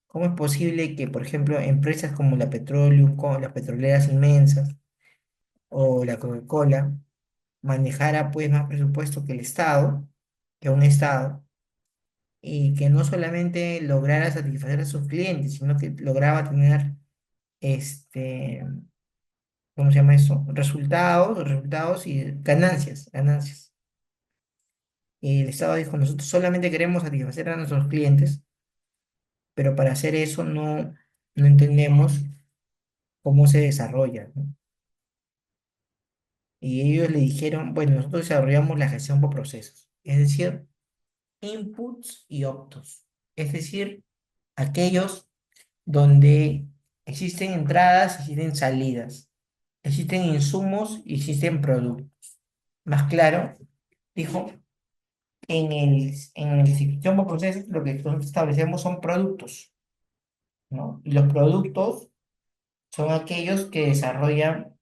¿cómo es posible que, por ejemplo, empresas como la Petroleum, como las petroleras inmensas o la Coca-Cola, manejara pues más presupuesto que el Estado, que un Estado, y que no solamente lograra satisfacer a sus clientes, sino que lograba tener, este, ¿cómo se llama eso? Resultados y ganancias. Y el Estado dijo, nosotros solamente queremos satisfacer a nuestros clientes, pero para hacer eso no entendemos cómo se desarrolla, ¿no? Y ellos le dijeron, bueno, nosotros desarrollamos la gestión por procesos, es decir, inputs y outputs, es decir, aquellos donde existen entradas, existen salidas, existen insumos y existen productos. Más claro, dijo, en el sistema por procesos lo que nosotros establecemos son productos, ¿no? Y los productos son aquellos que desarrollan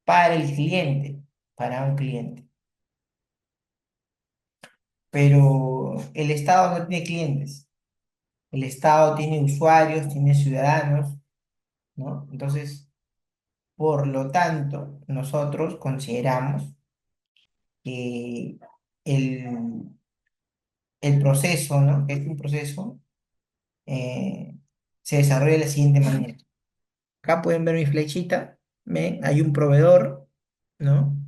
para el cliente, para un cliente. Pero el Estado no tiene clientes. El Estado tiene usuarios, tiene ciudadanos, ¿no? Entonces, por lo tanto, nosotros consideramos que el, el proceso, ¿no? Que es un proceso, eh, se desarrolla de la siguiente manera. Acá pueden ver mi flechita, ¿ven? Hay un proveedor, ¿no?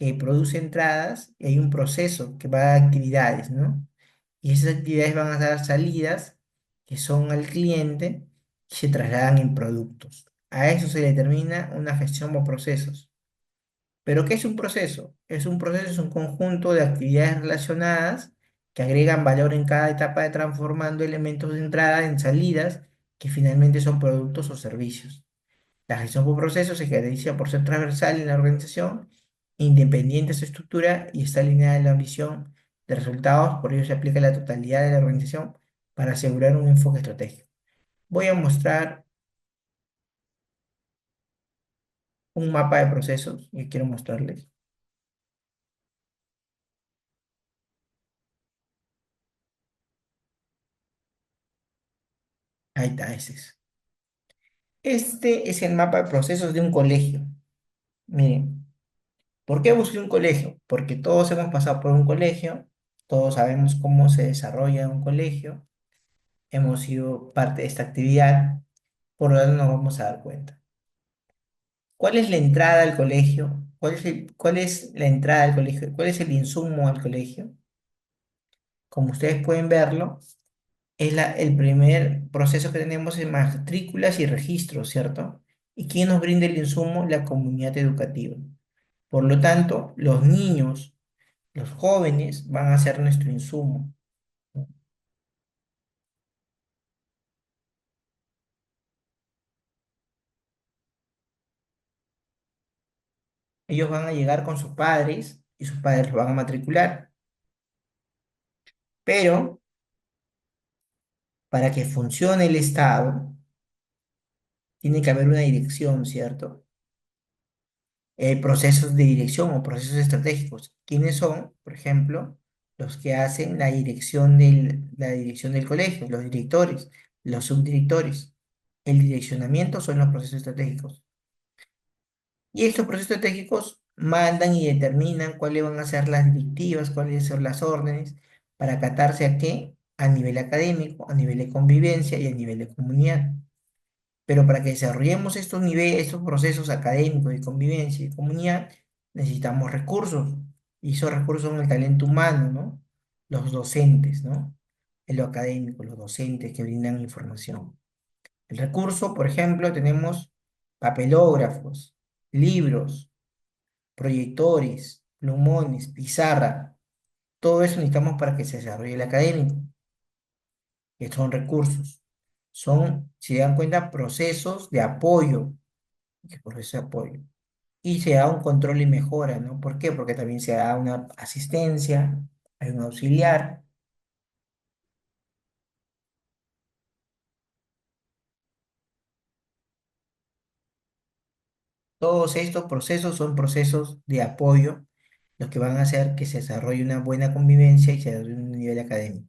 Que produce entradas y hay un proceso que va a dar actividades, ¿no? Y esas actividades van a dar salidas que son al cliente y se trasladan en productos. A eso se le determina una gestión o procesos. ¿Pero qué es un proceso? Un proceso, es un conjunto de actividades relacionadas que agregan valor en cada etapa de transformando elementos de entrada en salidas que finalmente son productos o servicios. La gestión por procesos se caracteriza por ser transversal en la organización, independiente de su estructura y está alineada en la ambición de resultados, por ello se aplica a la totalidad de la organización para asegurar un enfoque estratégico. Voy a mostrar un mapa de procesos que quiero mostrarles. Ahí está, ese es. Este es el mapa de procesos de un colegio. Miren, ¿por qué busqué un colegio? Porque todos hemos pasado por un colegio, todos sabemos cómo se desarrolla un colegio, hemos sido parte de esta actividad, por lo tanto nos vamos a dar cuenta. ¿Cuál es la entrada al colegio? ¿Cuál es la entrada al colegio? ¿Cuál es el insumo al colegio? Como ustedes pueden verlo, el primer proceso que tenemos es matrículas y registros, ¿cierto? ¿Y quién nos brinda el insumo? La comunidad educativa. Por lo tanto, los niños, los jóvenes van a ser nuestro insumo. Ellos van a llegar con sus padres y sus padres los van a matricular. Pero para que funcione el Estado, tiene que haber una dirección, ¿cierto? Procesos de dirección o procesos estratégicos. ¿Quiénes son? Por ejemplo, los que hacen la dirección del colegio, los directores, los subdirectores. El direccionamiento son los procesos estratégicos. Y estos procesos estratégicos mandan y determinan cuáles van a ser las directivas, cuáles van a ser las órdenes, para acatarse a qué, a nivel académico, a nivel de convivencia y a nivel de comunidad. Pero para que desarrollemos estos niveles, estos procesos académicos de convivencia y de comunidad, necesitamos recursos. Y esos recursos son el talento humano, ¿no? Los docentes, ¿no? en lo académico, los docentes que brindan información. El recurso, por ejemplo, tenemos papelógrafos, libros, proyectores, plumones, pizarra. Todo eso necesitamos para que se desarrolle el académico, que son recursos. Son, si se dan cuenta, procesos de apoyo, que proceso de apoyo. Y se da un control y mejora, ¿no? ¿Por qué? Porque también se da una asistencia, hay un auxiliar. Todos estos procesos son procesos de apoyo, los que van a hacer que se desarrolle una buena convivencia y se desarrolle un nivel académico.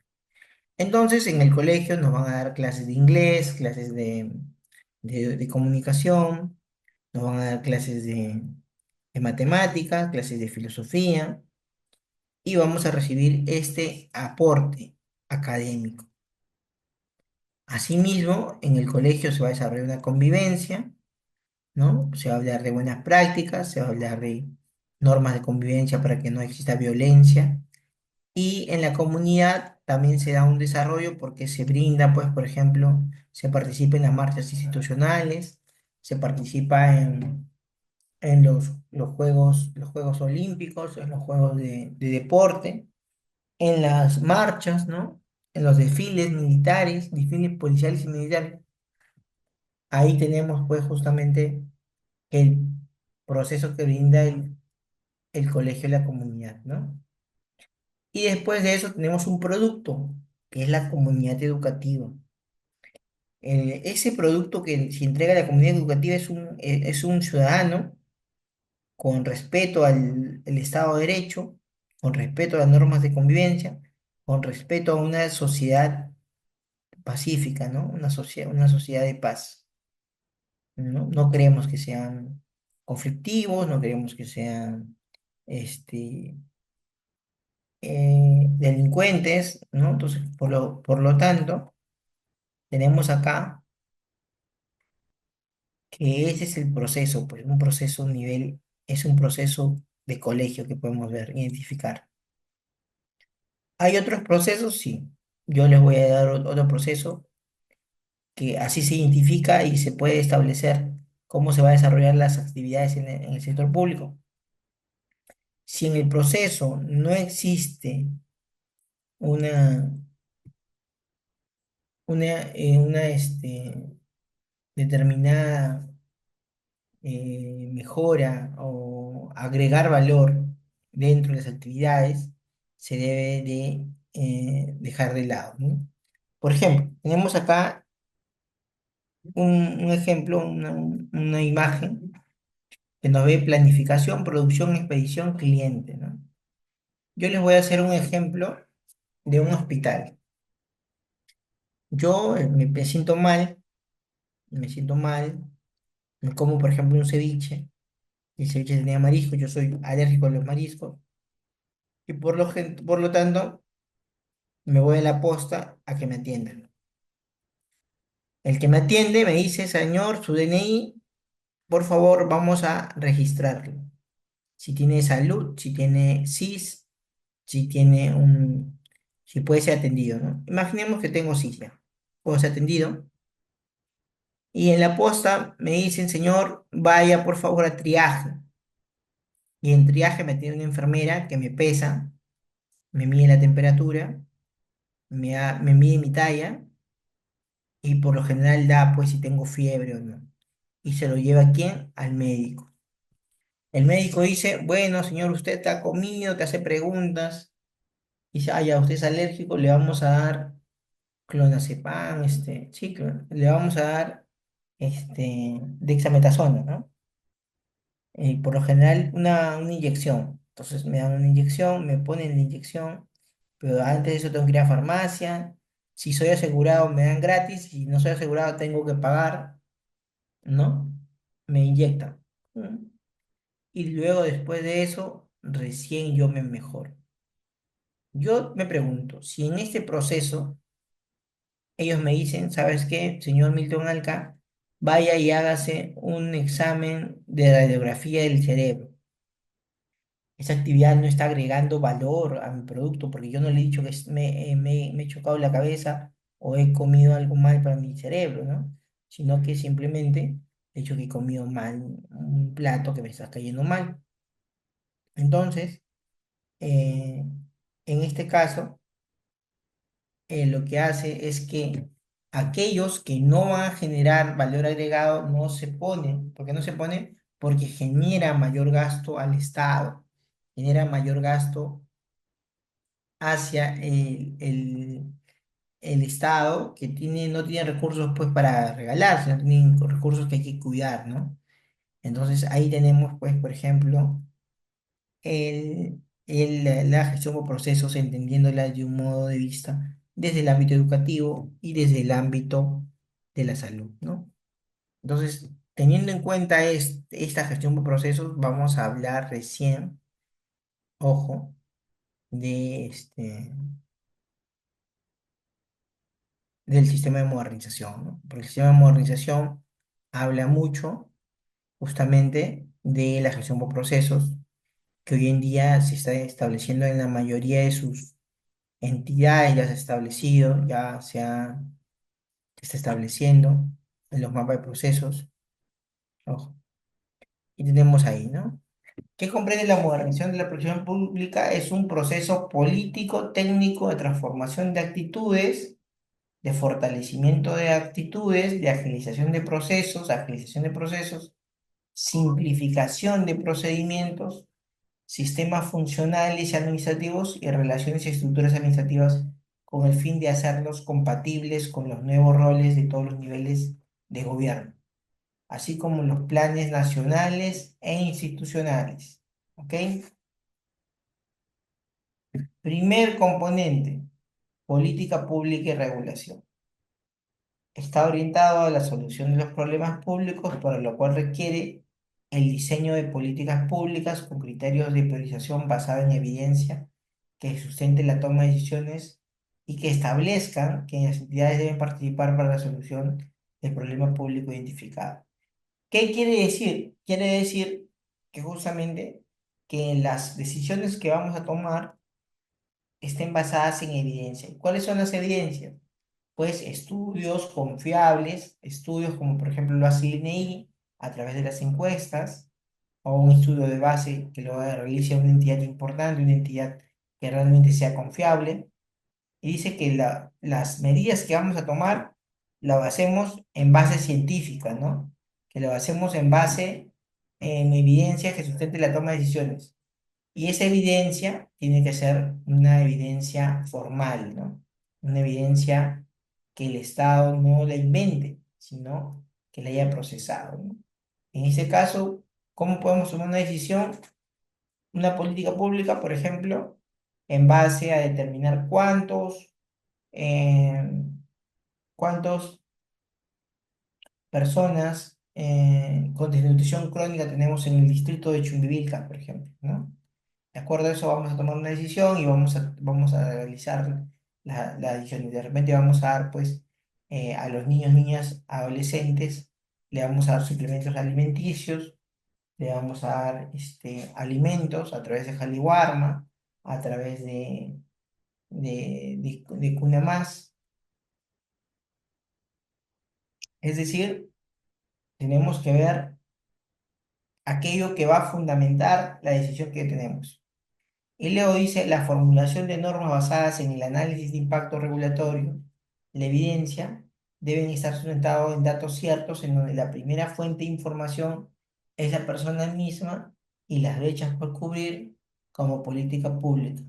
Entonces, en el colegio nos van a dar clases de inglés, clases de comunicación, nos van a dar clases de matemáticas, clases de filosofía, y vamos a recibir este aporte académico. Asimismo, en el colegio se va a desarrollar una convivencia, ¿no? Se va a hablar de buenas prácticas, se va a hablar de normas de convivencia para que no exista violencia. Y en la comunidad también se da un desarrollo porque se brinda, pues, por ejemplo, se participa en las marchas institucionales, se participa en los Juegos Olímpicos, en los Juegos de deporte, en las marchas, ¿no? En los desfiles militares, desfiles policiales y militares. Ahí tenemos, pues, justamente el proceso que brinda el colegio a la comunidad, ¿no? Y después de eso tenemos un producto, que es la comunidad educativa. Ese producto que se entrega a la comunidad educativa es un ciudadano con respeto al Estado de Derecho, con respeto a las normas de convivencia, con respeto a una sociedad pacífica, ¿no? Una sociedad de paz, ¿no? No queremos que sean conflictivos, no queremos que sean este, delincuentes, ¿no? Entonces, por lo tanto, tenemos acá que ese es el proceso, pues un proceso nivel, es un proceso de colegio que podemos ver, identificar. ¿Hay otros procesos? Sí. Yo les voy a dar otro proceso que así se identifica y se puede establecer cómo se va a desarrollar las actividades en el sector público. Si en el proceso no existe una, una determinada mejora o agregar valor dentro de las actividades, se debe de dejar de lado, ¿no? Por ejemplo, tenemos acá un ejemplo, una imagen que nos ve planificación, producción, expedición, cliente, ¿no? Yo les voy a hacer un ejemplo de un hospital. Yo me siento mal, me como, por ejemplo, un ceviche, y el ceviche tenía marisco, yo soy alérgico a los mariscos, y por lo tanto, me voy a la posta a que me atiendan. El que me atiende me dice, señor, su DNI, por favor, vamos a registrarlo. Si tiene salud, si tiene SIS, si tiene si puede ser atendido, ¿no? Imaginemos que tengo SIS ya, puedo ser atendido. Y en la posta me dicen, señor, vaya por favor a triaje. Y en triaje me tiene una enfermera que me pesa, me mide la temperatura, me mide mi talla y por lo general da pues si tengo fiebre o no. Y se lo lleva a quién? Al médico. El médico dice, bueno, señor, usted te ha comido, te hace preguntas. Dice, ah, ya, usted es alérgico, le vamos a dar clonazepam, sí, le vamos a dar dexametasona, ¿no? Por lo general, una inyección. Entonces me dan una inyección, me ponen la inyección, pero antes de eso tengo que ir a farmacia. Si soy asegurado, me dan gratis. Si no soy asegurado, tengo que pagar, ¿no? Me inyectan. Y luego, después de eso, recién yo me mejoro. Yo me pregunto, si en este proceso ellos me dicen, ¿sabes qué, señor Milton Alca? Vaya y hágase un examen de radiografía del cerebro. esa actividad no está agregando valor a mi producto, porque yo no le he dicho que me he chocado la cabeza o he comido algo mal para mi cerebro, ¿no? Sino que simplemente he dicho que he comido mal un plato que me está cayendo mal. Entonces, en este caso, lo que hace es que aquellos que no van a generar valor agregado no se ponen. ¿Por qué no se ponen? Porque genera mayor gasto al Estado, genera mayor gasto hacia el Estado que no tiene recursos pues para regalar, sino tienen recursos que hay que cuidar, ¿no? Entonces ahí tenemos pues, por ejemplo, la gestión por procesos, entendiéndola de un modo de vista desde el ámbito educativo y desde el ámbito de la salud, ¿no? Entonces, teniendo en cuenta esta gestión por procesos, vamos a hablar recién, ojo, de del sistema de modernización, ¿no? Porque el sistema de modernización habla mucho justamente de la gestión por procesos, que hoy en día se está estableciendo en la mayoría de sus entidades, ya se ha establecido, se está estableciendo en los mapas de procesos, ojo, y tenemos ahí, ¿no? ¿Qué comprende la modernización de la producción pública? Es un proceso político, técnico de transformación de actitudes, de fortalecimiento de actitudes, de agilización de procesos, simplificación de procedimientos, sistemas funcionales y administrativos y relaciones y estructuras administrativas con el fin de hacerlos compatibles con los nuevos roles de todos los niveles de gobierno, así como los planes nacionales e institucionales. ¿Ok? Primer componente, política pública y regulación. Está orientado a la solución de los problemas públicos, para lo cual requiere el diseño de políticas públicas con criterios de priorización basada en evidencia que sustenten la toma de decisiones y que establezcan que las entidades deben participar para la solución del problema público identificado. ¿Qué quiere decir? Quiere decir que justamente que las decisiones que vamos a tomar estén basadas en evidencia. ¿Cuáles son las evidencias? Pues estudios confiables, estudios como por ejemplo lo hace el INEI a través de las encuestas, o un estudio de base que lo realice una entidad importante, una entidad que realmente sea confiable, y dice que las medidas que vamos a tomar las basemos en base científica, ¿no? Que lo hacemos en base en evidencia que sustente la toma de decisiones. Y esa evidencia tiene que ser una evidencia formal, ¿no? Una evidencia que el Estado no la invente, sino que la haya procesado, ¿no? En ese caso, ¿cómo podemos tomar una decisión, una política pública, por ejemplo, en base a determinar eh, cuántos personas con desnutrición crónica tenemos en el distrito de Chumbivilcas, por ejemplo, ¿no? De acuerdo a eso vamos a tomar una decisión y vamos a realizar la decisión. Y de repente vamos a dar, pues, a los niños, niñas, adolescentes, le vamos a dar suplementos alimenticios, le vamos a dar alimentos a través de Jaliwarma, a través de Cuna Más. Es decir, tenemos que ver aquello que va a fundamentar la decisión que tenemos. Y luego dice la formulación de normas basadas en el análisis de impacto regulatorio, la evidencia, deben estar sustentados en datos ciertos en donde la primera fuente de información es la persona misma y las brechas por cubrir como política pública.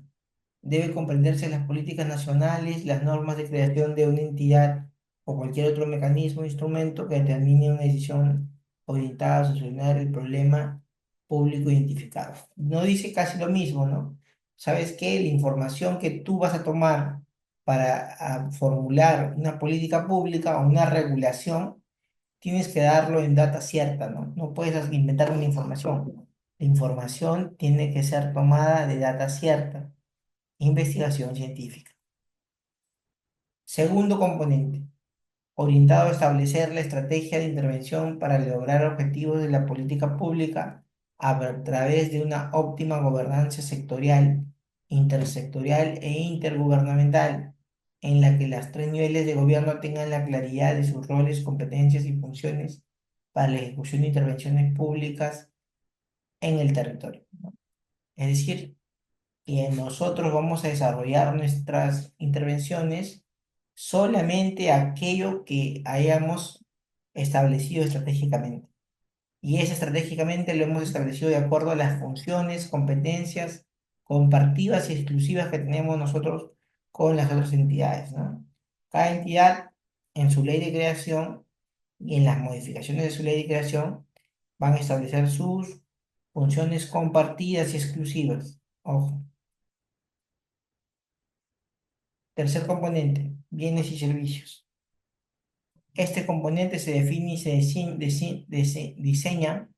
Debe comprenderse las políticas nacionales, las normas de creación de una entidad o cualquier otro mecanismo o instrumento que determine una decisión orientada a solucionar el problema público identificado. No dice casi lo mismo, ¿no? ¿Sabes qué? La información que tú vas a tomar para formular una política pública o una regulación, tienes que darlo en data cierta, ¿no? No puedes inventar una información. La información tiene que ser tomada de data cierta. Investigación científica. Segundo componente, orientado a establecer la estrategia de intervención para lograr objetivos de la política pública a través de una óptima gobernanza sectorial, intersectorial e intergubernamental, en la que los tres niveles de gobierno tengan la claridad de sus roles, competencias y funciones para la ejecución de intervenciones públicas en el territorio, ¿no? Es decir, que nosotros vamos a desarrollar nuestras intervenciones solamente aquello que hayamos establecido estratégicamente. Y ese estratégicamente lo hemos establecido de acuerdo a las funciones, competencias compartidas y exclusivas que tenemos nosotros con las otras entidades, ¿no? Cada entidad en su ley de creación y en las modificaciones de su ley de creación van a establecer sus funciones compartidas y exclusivas. Ojo. Tercer componente, bienes y servicios. Este componente se define y se diseña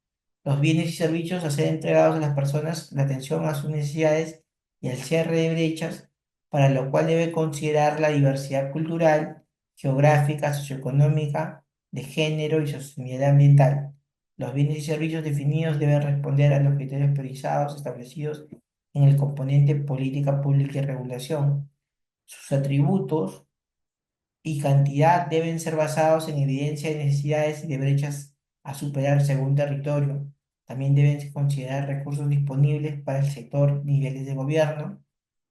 los bienes y servicios a ser entregados a las personas, la atención a sus necesidades y el cierre de brechas, para lo cual debe considerar la diversidad cultural, geográfica, socioeconómica, de género y sostenibilidad ambiental. Los bienes y servicios definidos deben responder a los criterios priorizados establecidos en el componente política pública y regulación. Sus atributos y cantidad deben ser basados en evidencia de necesidades y de brechas a superar según territorio. También deben considerar recursos disponibles para el sector, niveles de gobierno,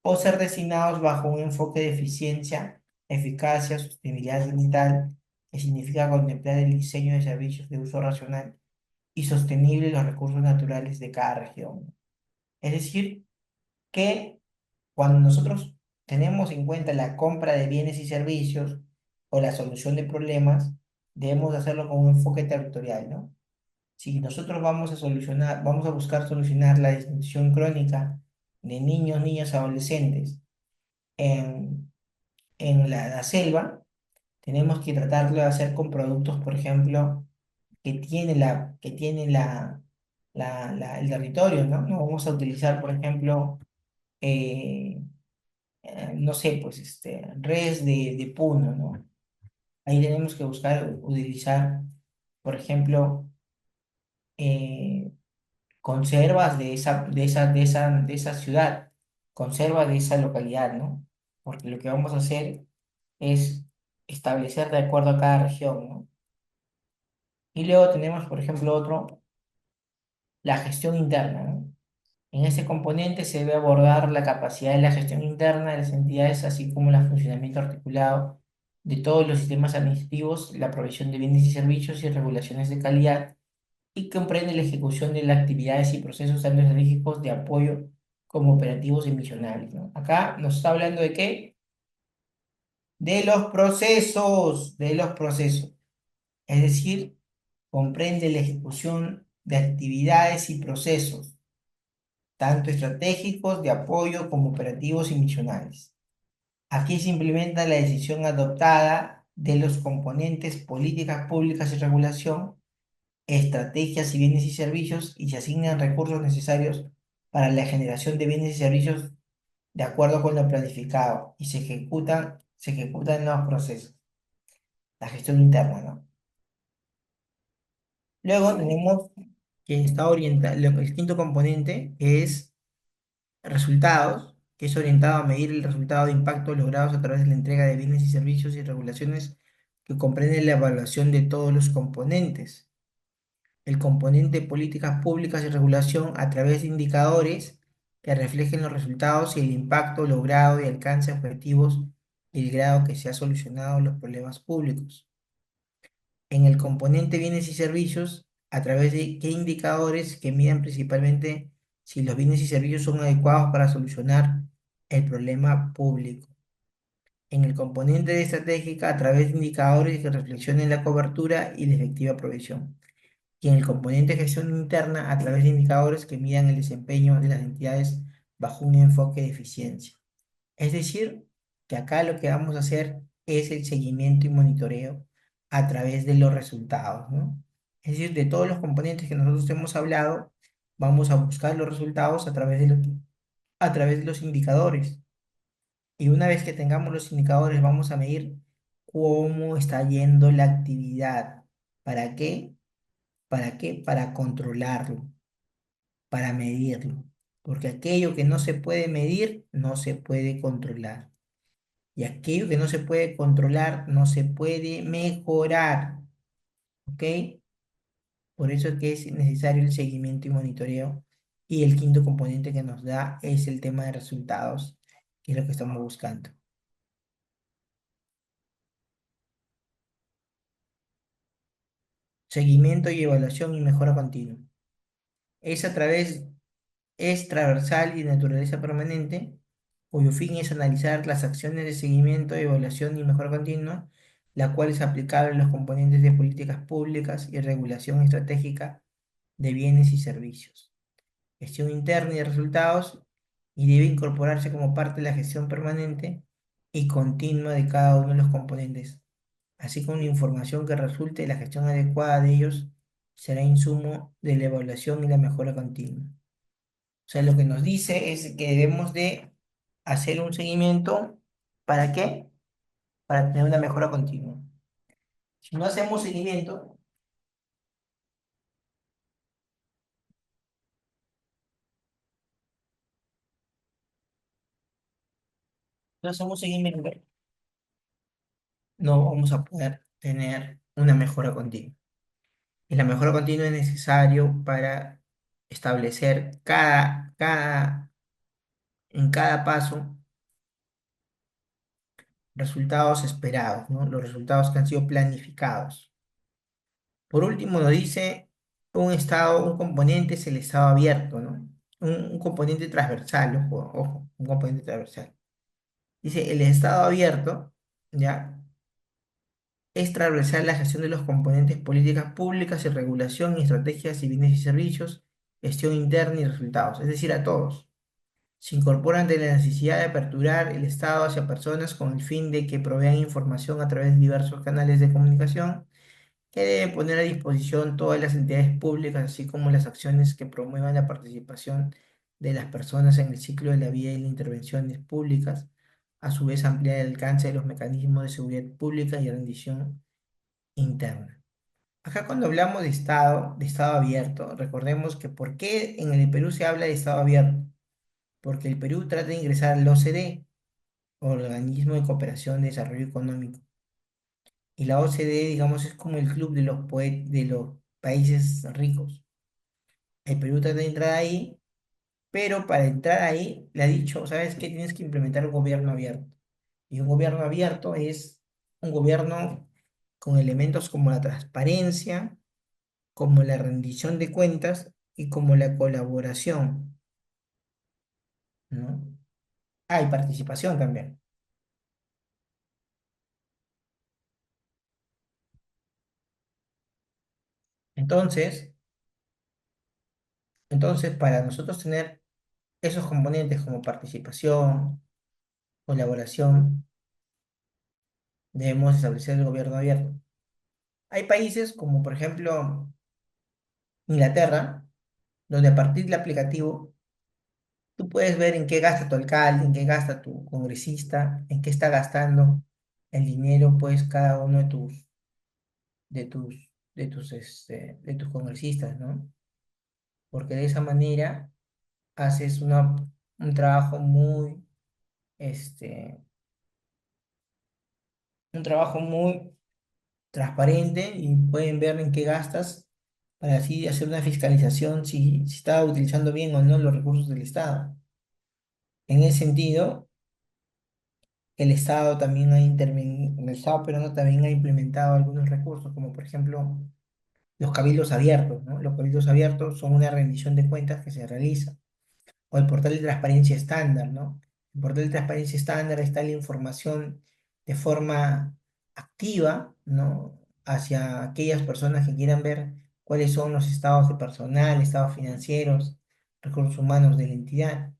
o ser destinados bajo un enfoque de eficiencia, eficacia, sostenibilidad ambiental, que significa contemplar el diseño de servicios de uso racional y sostenible de los recursos naturales de cada región. Es decir, que cuando nosotros tenemos en cuenta la compra de bienes y servicios o la solución de problemas, debemos hacerlo con un enfoque territorial, ¿no? Si nosotros vamos a buscar solucionar la disminución crónica de niños, niñas, adolescentes en, en la selva, tenemos que tratarlo de hacer con productos, por ejemplo, que tiene el territorio, ¿no? No vamos a utilizar, por ejemplo, eh, no sé, pues res de Puno, ¿no? Ahí tenemos que buscar utilizar, por ejemplo, eh, conservas de esa ciudad, conservas de esa localidad, ¿no? Porque lo que vamos a hacer es establecer de acuerdo a cada región, ¿no? Y luego tenemos, por ejemplo, otro, la gestión interna, ¿no? En ese componente se debe abordar la capacidad de la gestión interna de las entidades, así como el funcionamiento articulado de todos los sistemas administrativos, la provisión de bienes y servicios y regulaciones de calidad, y comprende la ejecución de las actividades y procesos tanto estratégicos de apoyo como operativos y misionales, ¿no? Acá nos está hablando de qué? De los procesos. Es decir, comprende la ejecución de actividades y procesos tanto estratégicos de apoyo como operativos y misionales. Aquí se implementa la decisión adoptada de los componentes políticas públicas y regulación, estrategias y bienes y servicios, y se asignan recursos necesarios para la generación de bienes y servicios de acuerdo con lo planificado y se ejecutan los procesos. La gestión interna, ¿no? Luego tenemos que está orientado, el quinto componente es resultados, que es orientado a medir el resultado de impacto logrados a través de la entrega de bienes y servicios y regulaciones que comprenden la evaluación de todos los componentes. El componente políticas públicas y regulación a través de indicadores que reflejen los resultados y el impacto logrado y alcance objetivos y el grado que se ha solucionado los problemas públicos. En el componente bienes y servicios, a través de qué indicadores que midan principalmente si los bienes y servicios son adecuados para solucionar el problema público. En el componente de estratégica, a través de indicadores que reflexionen la cobertura y la efectiva provisión. Y en el componente de gestión interna, a través de indicadores que midan el desempeño de las entidades bajo un enfoque de eficiencia. Es decir, que acá lo que vamos a hacer es el seguimiento y monitoreo a través de los resultados, ¿no? Es decir, de todos los componentes que nosotros hemos hablado, vamos a buscar los resultados a través de los indicadores. Y una vez que tengamos los indicadores, vamos a medir cómo está yendo la actividad. ¿Para qué? ¿Para qué? Para controlarlo. para medirlo, porque aquello que no se puede medir no se puede controlar. Y aquello que no se puede controlar no se puede mejorar, ¿ok? Por eso es que es necesario el seguimiento y monitoreo. Y el quinto componente que nos da es el tema de resultados, que es lo que estamos buscando. Seguimiento y evaluación y mejora continua. Es a través, es transversal y de naturaleza permanente, cuyo fin es analizar las acciones de seguimiento, evaluación y mejora continua, la cual es aplicable a los componentes de políticas públicas y regulación estratégica de bienes y servicios. Gestión interna y de resultados, y debe incorporarse como parte de la gestión permanente y continua de cada uno de los componentes, así como la información que resulte de la gestión adecuada de ellos será insumo de la evaluación y la mejora continua. O sea, lo que nos dice es que debemos de hacer un seguimiento. ¿Para qué? Para tener una mejora continua. Si no hacemos seguimiento, no hacemos seguimiento, no vamos a poder tener una mejora continua. Y la mejora continua es necesario para establecer en cada paso resultados esperados, ¿no? Los resultados que han sido planificados. Por último, nos dice un componente es el estado abierto, ¿no? Un componente transversal, ojo, un componente transversal. Dice, el estado abierto, ¿ya? Es transversal la gestión de los componentes políticas públicas y regulación y estrategias y bienes y servicios, gestión interna y resultados, es decir, a todos. Se incorpora ante la necesidad de aperturar el Estado hacia personas con el fin de que provean información a través de diversos canales de comunicación que deben poner a disposición todas las entidades públicas, así como las acciones que promuevan la participación de las personas en el ciclo de la vida y las intervenciones públicas, a su vez ampliar el alcance de los mecanismos de seguridad pública y rendición interna. Acá cuando hablamos de estado abierto, recordemos que ¿por qué en el Perú se habla de estado abierto? Porque el Perú trata de ingresar al OCDE, Organismo de Cooperación de Desarrollo Económico. Y la OCDE, digamos, es como el club de los países ricos. El Perú trata de entrar ahí, pero para entrar ahí le ha dicho, ¿sabes qué? Tienes que implementar un gobierno abierto. Y un gobierno abierto es un gobierno con elementos como la transparencia, como la rendición de cuentas y como la colaboración, ¿no? Hay participación también. Entonces, entonces, para nosotros tener esos componentes como participación, colaboración, debemos establecer el gobierno abierto. Hay países como por ejemplo Inglaterra, donde a partir del aplicativo tú puedes ver en qué gasta tu alcalde, en qué gasta tu congresista, en qué está gastando el dinero, pues cada uno de tus congresistas, ¿no? Porque de esa manera haces un trabajo este, un trabajo muy transparente y pueden ver en qué gastas para así hacer una fiscalización si está utilizando bien o no los recursos del Estado. En ese sentido, el Estado también ha intervenido, el Estado peruano también ha implementado algunos recursos, como por ejemplo los cabildos abiertos, ¿no? Los cabildos abiertos son una rendición de cuentas que se realiza, o el portal de transparencia estándar, ¿no? El portal de transparencia estándar está la información de forma activa, ¿no? Hacia aquellas personas que quieran ver cuáles son los estados de personal, estados financieros, recursos humanos de la entidad.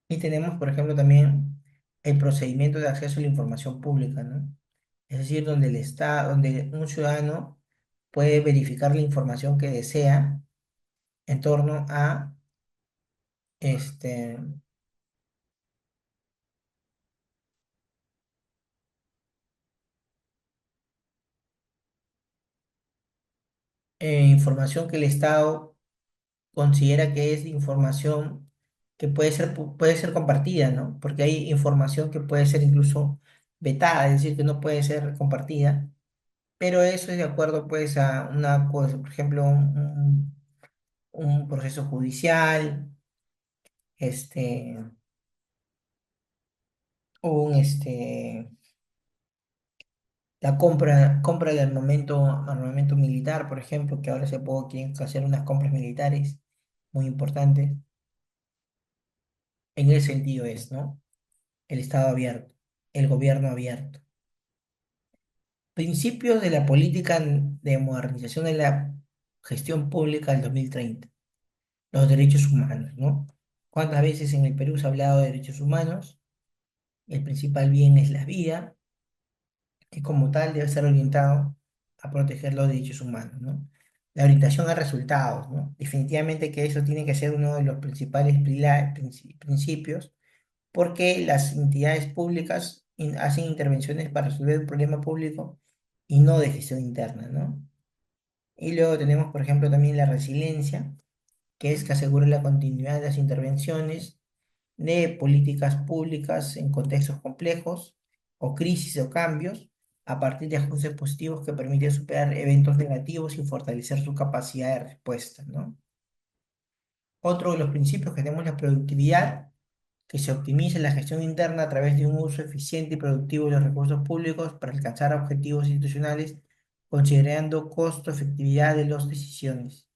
Y tenemos, por ejemplo, también el procedimiento de acceso a la información pública, ¿no? Es decir, donde donde un ciudadano puede verificar la información que desea en torno a este, información que el Estado considera que es información que puede ser compartida, ¿no? Porque hay información que puede ser incluso vetada, es decir, que no puede ser compartida, pero eso es de acuerdo pues a una cosa, por ejemplo, un proceso judicial, este, la compra de armamento militar, por ejemplo, que ahora quieren hacer unas compras militares muy importantes. En ese sentido es, ¿no? El Estado abierto, el gobierno abierto. Principios de la política de modernización de la gestión pública del 2030. Los derechos humanos, ¿no? ¿Cuántas veces en el Perú se ha hablado de derechos humanos? El principal bien es la vida, que como tal debe ser orientado a proteger los derechos humanos, ¿no? La orientación a resultados, ¿no? Definitivamente que eso tiene que ser uno de los principales principios, porque las entidades públicas hacen intervenciones para resolver un problema público y no de gestión interna, ¿no? Y luego tenemos, por ejemplo, también la resiliencia, que es que asegura la continuidad de las intervenciones de políticas públicas en contextos complejos o crisis o cambios a partir de ajustes positivos que permiten superar eventos negativos y fortalecer su capacidad de respuesta, ¿no? Otro de los principios que tenemos es la productividad, que se optimice la gestión interna a través de un uso eficiente y productivo de los recursos públicos para alcanzar objetivos institucionales, considerando costo-efectividad de las decisiones.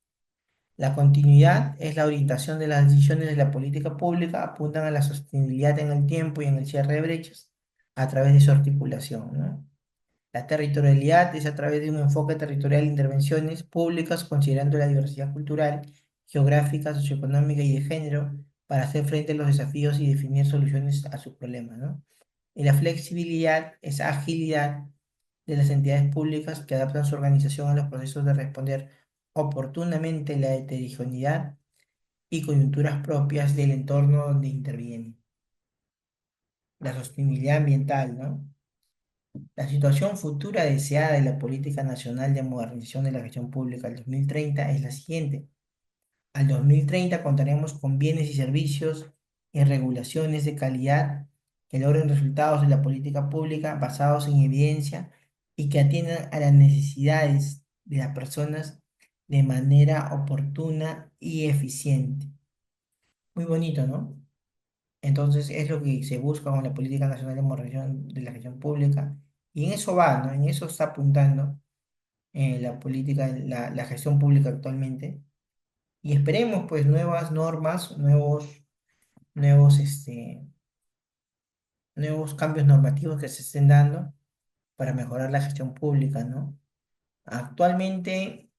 La continuidad es la orientación de las decisiones de la política pública, apuntan a la sostenibilidad en el tiempo y en el cierre de brechas a través de su articulación, ¿no? La territorialidad es a través de un enfoque territorial de intervenciones públicas, considerando la diversidad cultural, geográfica, socioeconómica y de género, para hacer frente a los desafíos y definir soluciones a sus problemas, ¿no? Y la flexibilidad es agilidad de las entidades públicas que adaptan su organización a los procesos de responder oportunamente la heterogeneidad y coyunturas propias del entorno donde intervienen. La sostenibilidad ambiental, ¿no? La situación futura deseada de la Política Nacional de Modernización de la Gestión Pública al 2030 es la siguiente. Al 2030 contaremos con bienes y servicios y regulaciones de calidad que logren resultados de la política pública basados en evidencia y que atiendan a las necesidades de las personas de manera oportuna y eficiente. Muy bonito, ¿no? Entonces es lo que se busca con la Política Nacional de Modernización de la Gestión Pública y en eso va, ¿no? En eso está apuntando la política, la gestión pública actualmente. Y esperemos pues nuevas normas, nuevos, nuevos cambios normativos que se estén dando para mejorar la gestión pública, ¿no? Actualmente,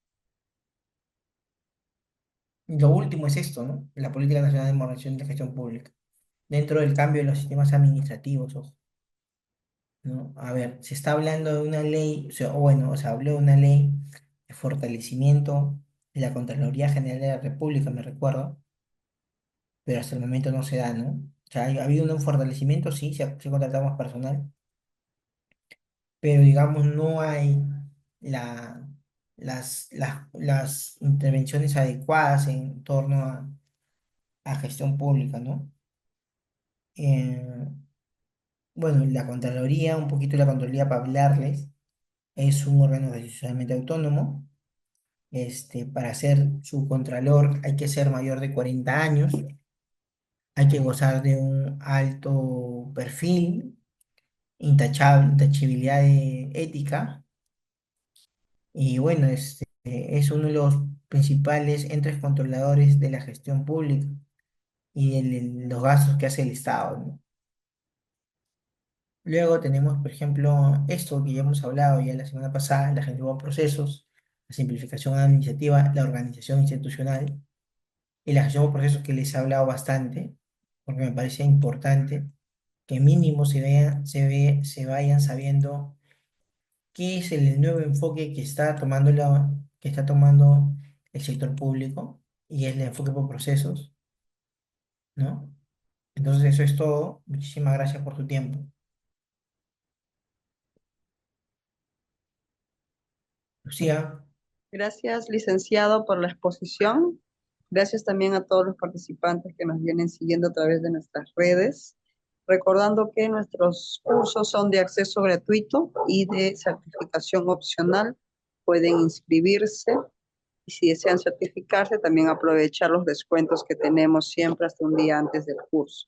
lo último es esto, ¿no? La Política Nacional de Modernización de la Gestión Pública, dentro del cambio de los sistemas administrativos, ojo, ¿no? A ver, se está hablando de una ley, o sea, o bueno, se habló de una ley de fortalecimiento de la Contraloría General de la República, me recuerdo, pero hasta el momento no se da, ¿no? O sea, ha habido un fortalecimiento, sí, se ha contratado más personal, pero digamos no hay la, las intervenciones adecuadas en torno a gestión pública, ¿no? Eh, bueno, la Contraloría, un poquito la Contraloría para hablarles, es un órgano constitucionalmente autónomo. Para ser su contralor hay que ser mayor de 40 años, hay que gozar de un alto perfil, intachabilidad ética. Y bueno, es uno de los principales entes controladores de la gestión pública y de los gastos que hace el Estado, ¿no? Luego tenemos, por ejemplo, esto que ya hemos hablado ya la semana pasada, la gestión de procesos, la simplificación administrativa, la organización institucional y la gestión de procesos que les he hablado bastante, porque me parece importante que mínimo se vayan sabiendo qué es el nuevo enfoque que está tomando el sector público y es el enfoque por procesos, ¿no? Entonces eso es todo. Muchísimas gracias por tu tiempo. Lucía. Gracias, licenciado, por la exposición. Gracias también a todos los participantes que nos vienen siguiendo a través de nuestras redes. Recordando que nuestros cursos son de acceso gratuito y de certificación opcional. Pueden inscribirse y si desean certificarse, también aprovechar los descuentos que tenemos siempre hasta un día antes del curso.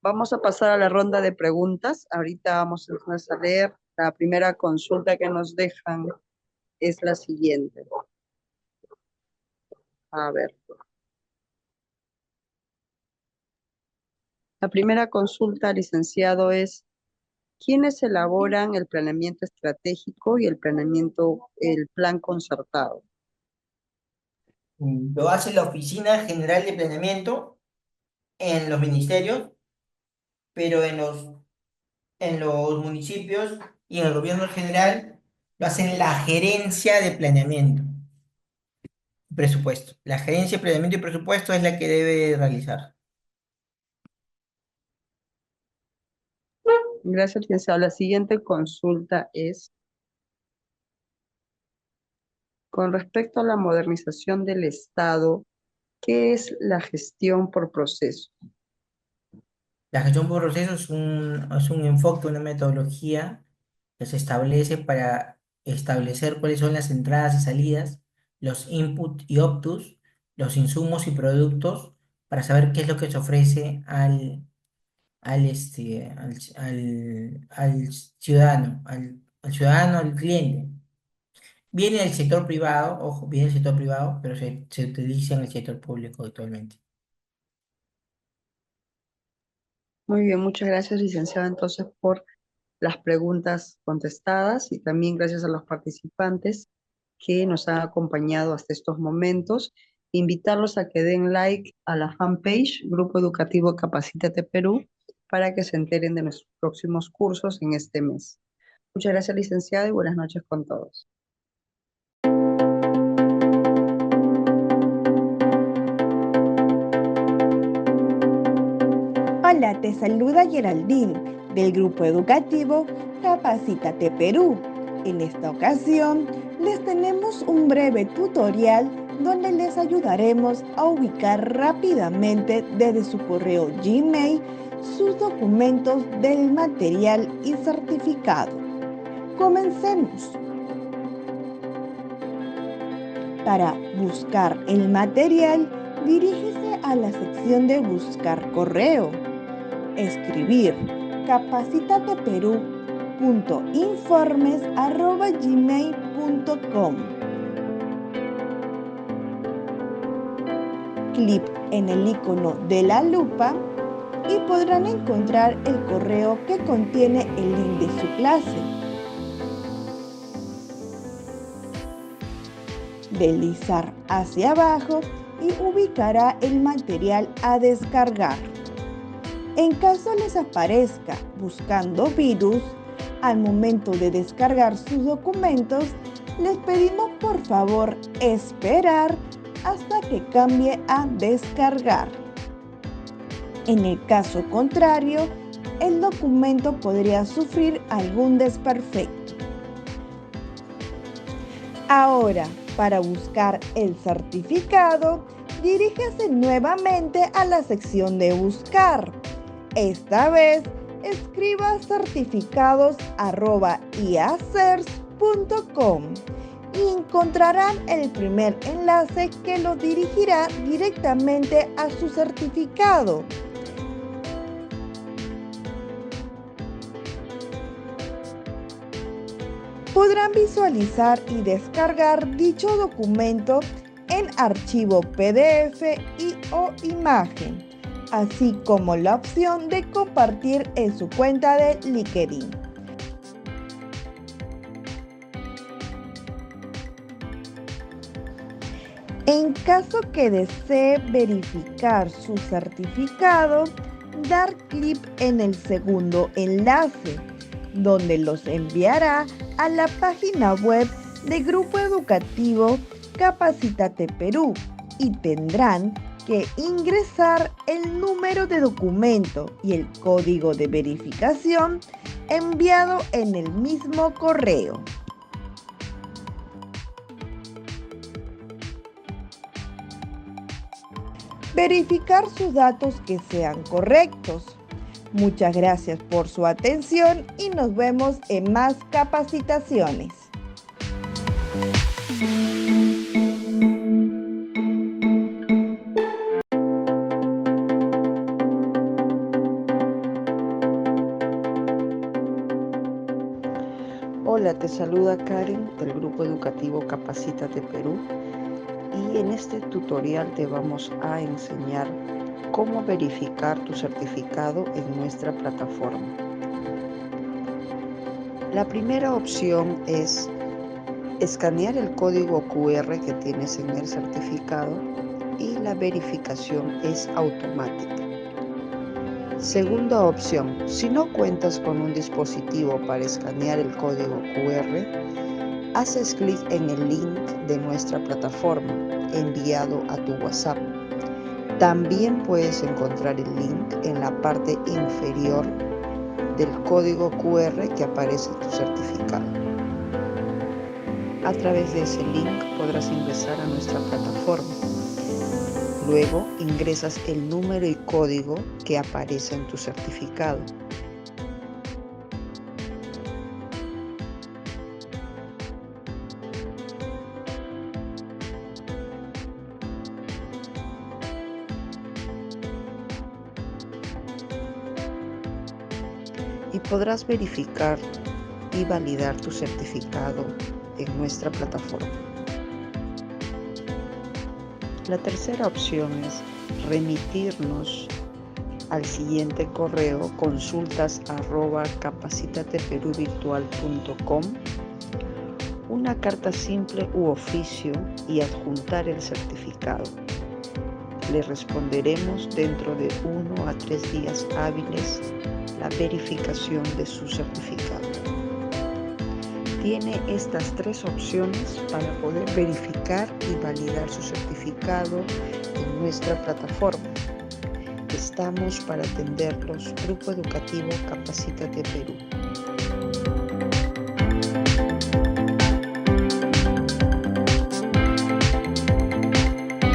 Vamos a pasar a la ronda de preguntas. Ahorita vamos a leer la primera consulta que nos dejan. Es la siguiente. A ver. La primera consulta, licenciado, es ¿quiénes elaboran el planeamiento estratégico y el plan concertado? Lo hace la Oficina General de Planeamiento en los ministerios, pero en los municipios y en el gobierno general lo hacen la Gerencia de Planeamiento y Presupuesto. La Gerencia de Planeamiento y Presupuesto es la que debe realizar. Gracias, licenciado. La siguiente consulta es con respecto a la modernización del Estado, ¿qué es la gestión por proceso? La gestión por procesos es un enfoque, una metodología que se establece para establecer cuáles son las entradas y salidas, los input y outputs, los insumos y productos, para saber qué es lo que se ofrece al ciudadano, al ciudadano, al cliente. Viene del sector privado, ojo, viene del sector privado, pero se utiliza en el sector público actualmente. Muy bien, muchas gracias, licenciado, entonces por las preguntas contestadas y también gracias a los participantes que nos han acompañado hasta estos momentos. Invitarlos a que den like a la fanpage Grupo Educativo Capacítate Perú para que se enteren de nuestros próximos cursos en este mes. Muchas gracias, licenciado, y buenas noches con todos. Hola, te saluda Geraldine del Grupo Educativo Capacítate Perú. En esta ocasión les tenemos un breve tutorial donde les ayudaremos a ubicar rápidamente desde su correo Gmail sus documentos del material y certificado. Comencemos. Para buscar el material, dirígese a la sección de Buscar correo. Escribir capacitateperú.informes@gmail.com. Clic en el icono de la lupa y podrán encontrar el correo que contiene el link de su clase. Deslizar hacia abajo y ubicará el material a descargar. En caso les aparezca buscando virus, al momento de descargar sus documentos, les pedimos por favor esperar hasta que cambie a descargar. En el caso contrario, el documento podría sufrir algún desperfecto. Ahora, para buscar el certificado, diríjase nuevamente a la sección de Buscar. Esta vez, escriba certificados@iacers.com y encontrarán el primer enlace que los dirigirá directamente a su certificado. Podrán visualizar y descargar dicho documento en archivo PDF o imagen, así como la opción de compartir en su cuenta de LinkedIn. En caso que desee verificar su certificado, dar clic en el segundo enlace, donde los enviará a la página web de Grupo Educativo Capacítate Perú y tendrán que ingresar el número de documento y el código de verificación enviado en el mismo correo. verificar sus datos que sean correctos. Muchas gracias por su atención y nos vemos en más capacitaciones. Hola, te saluda Karen del Grupo Educativo Capacítate Perú y en este tutorial te vamos a enseñar cómo verificar tu certificado en nuestra plataforma. La primera opción es escanear el código QR que tienes en el certificado y la verificación es automática. Segunda opción, si no cuentas con un dispositivo para escanear el código QR, haces clic en el link de nuestra plataforma enviado a tu WhatsApp. También puedes encontrar el link en la parte inferior del código QR que aparece en tu certificado. A través de ese link podrás ingresar a nuestra plataforma. Luego ingresas el número y código que aparece en tu certificado. Y podrás verificar y validar tu certificado en nuestra plataforma. La tercera opción es remitirnos al siguiente correo consultas@capacitateperuvirtual.com una carta simple u oficio y adjuntar el certificado. Le responderemos dentro de 1 a 3 días hábiles la verificación de su certificado. Tiene estas 3 opciones para poder verificar y validar su certificado en nuestra plataforma. Estamos para atenderlos, Grupo Educativo Capacítate Perú.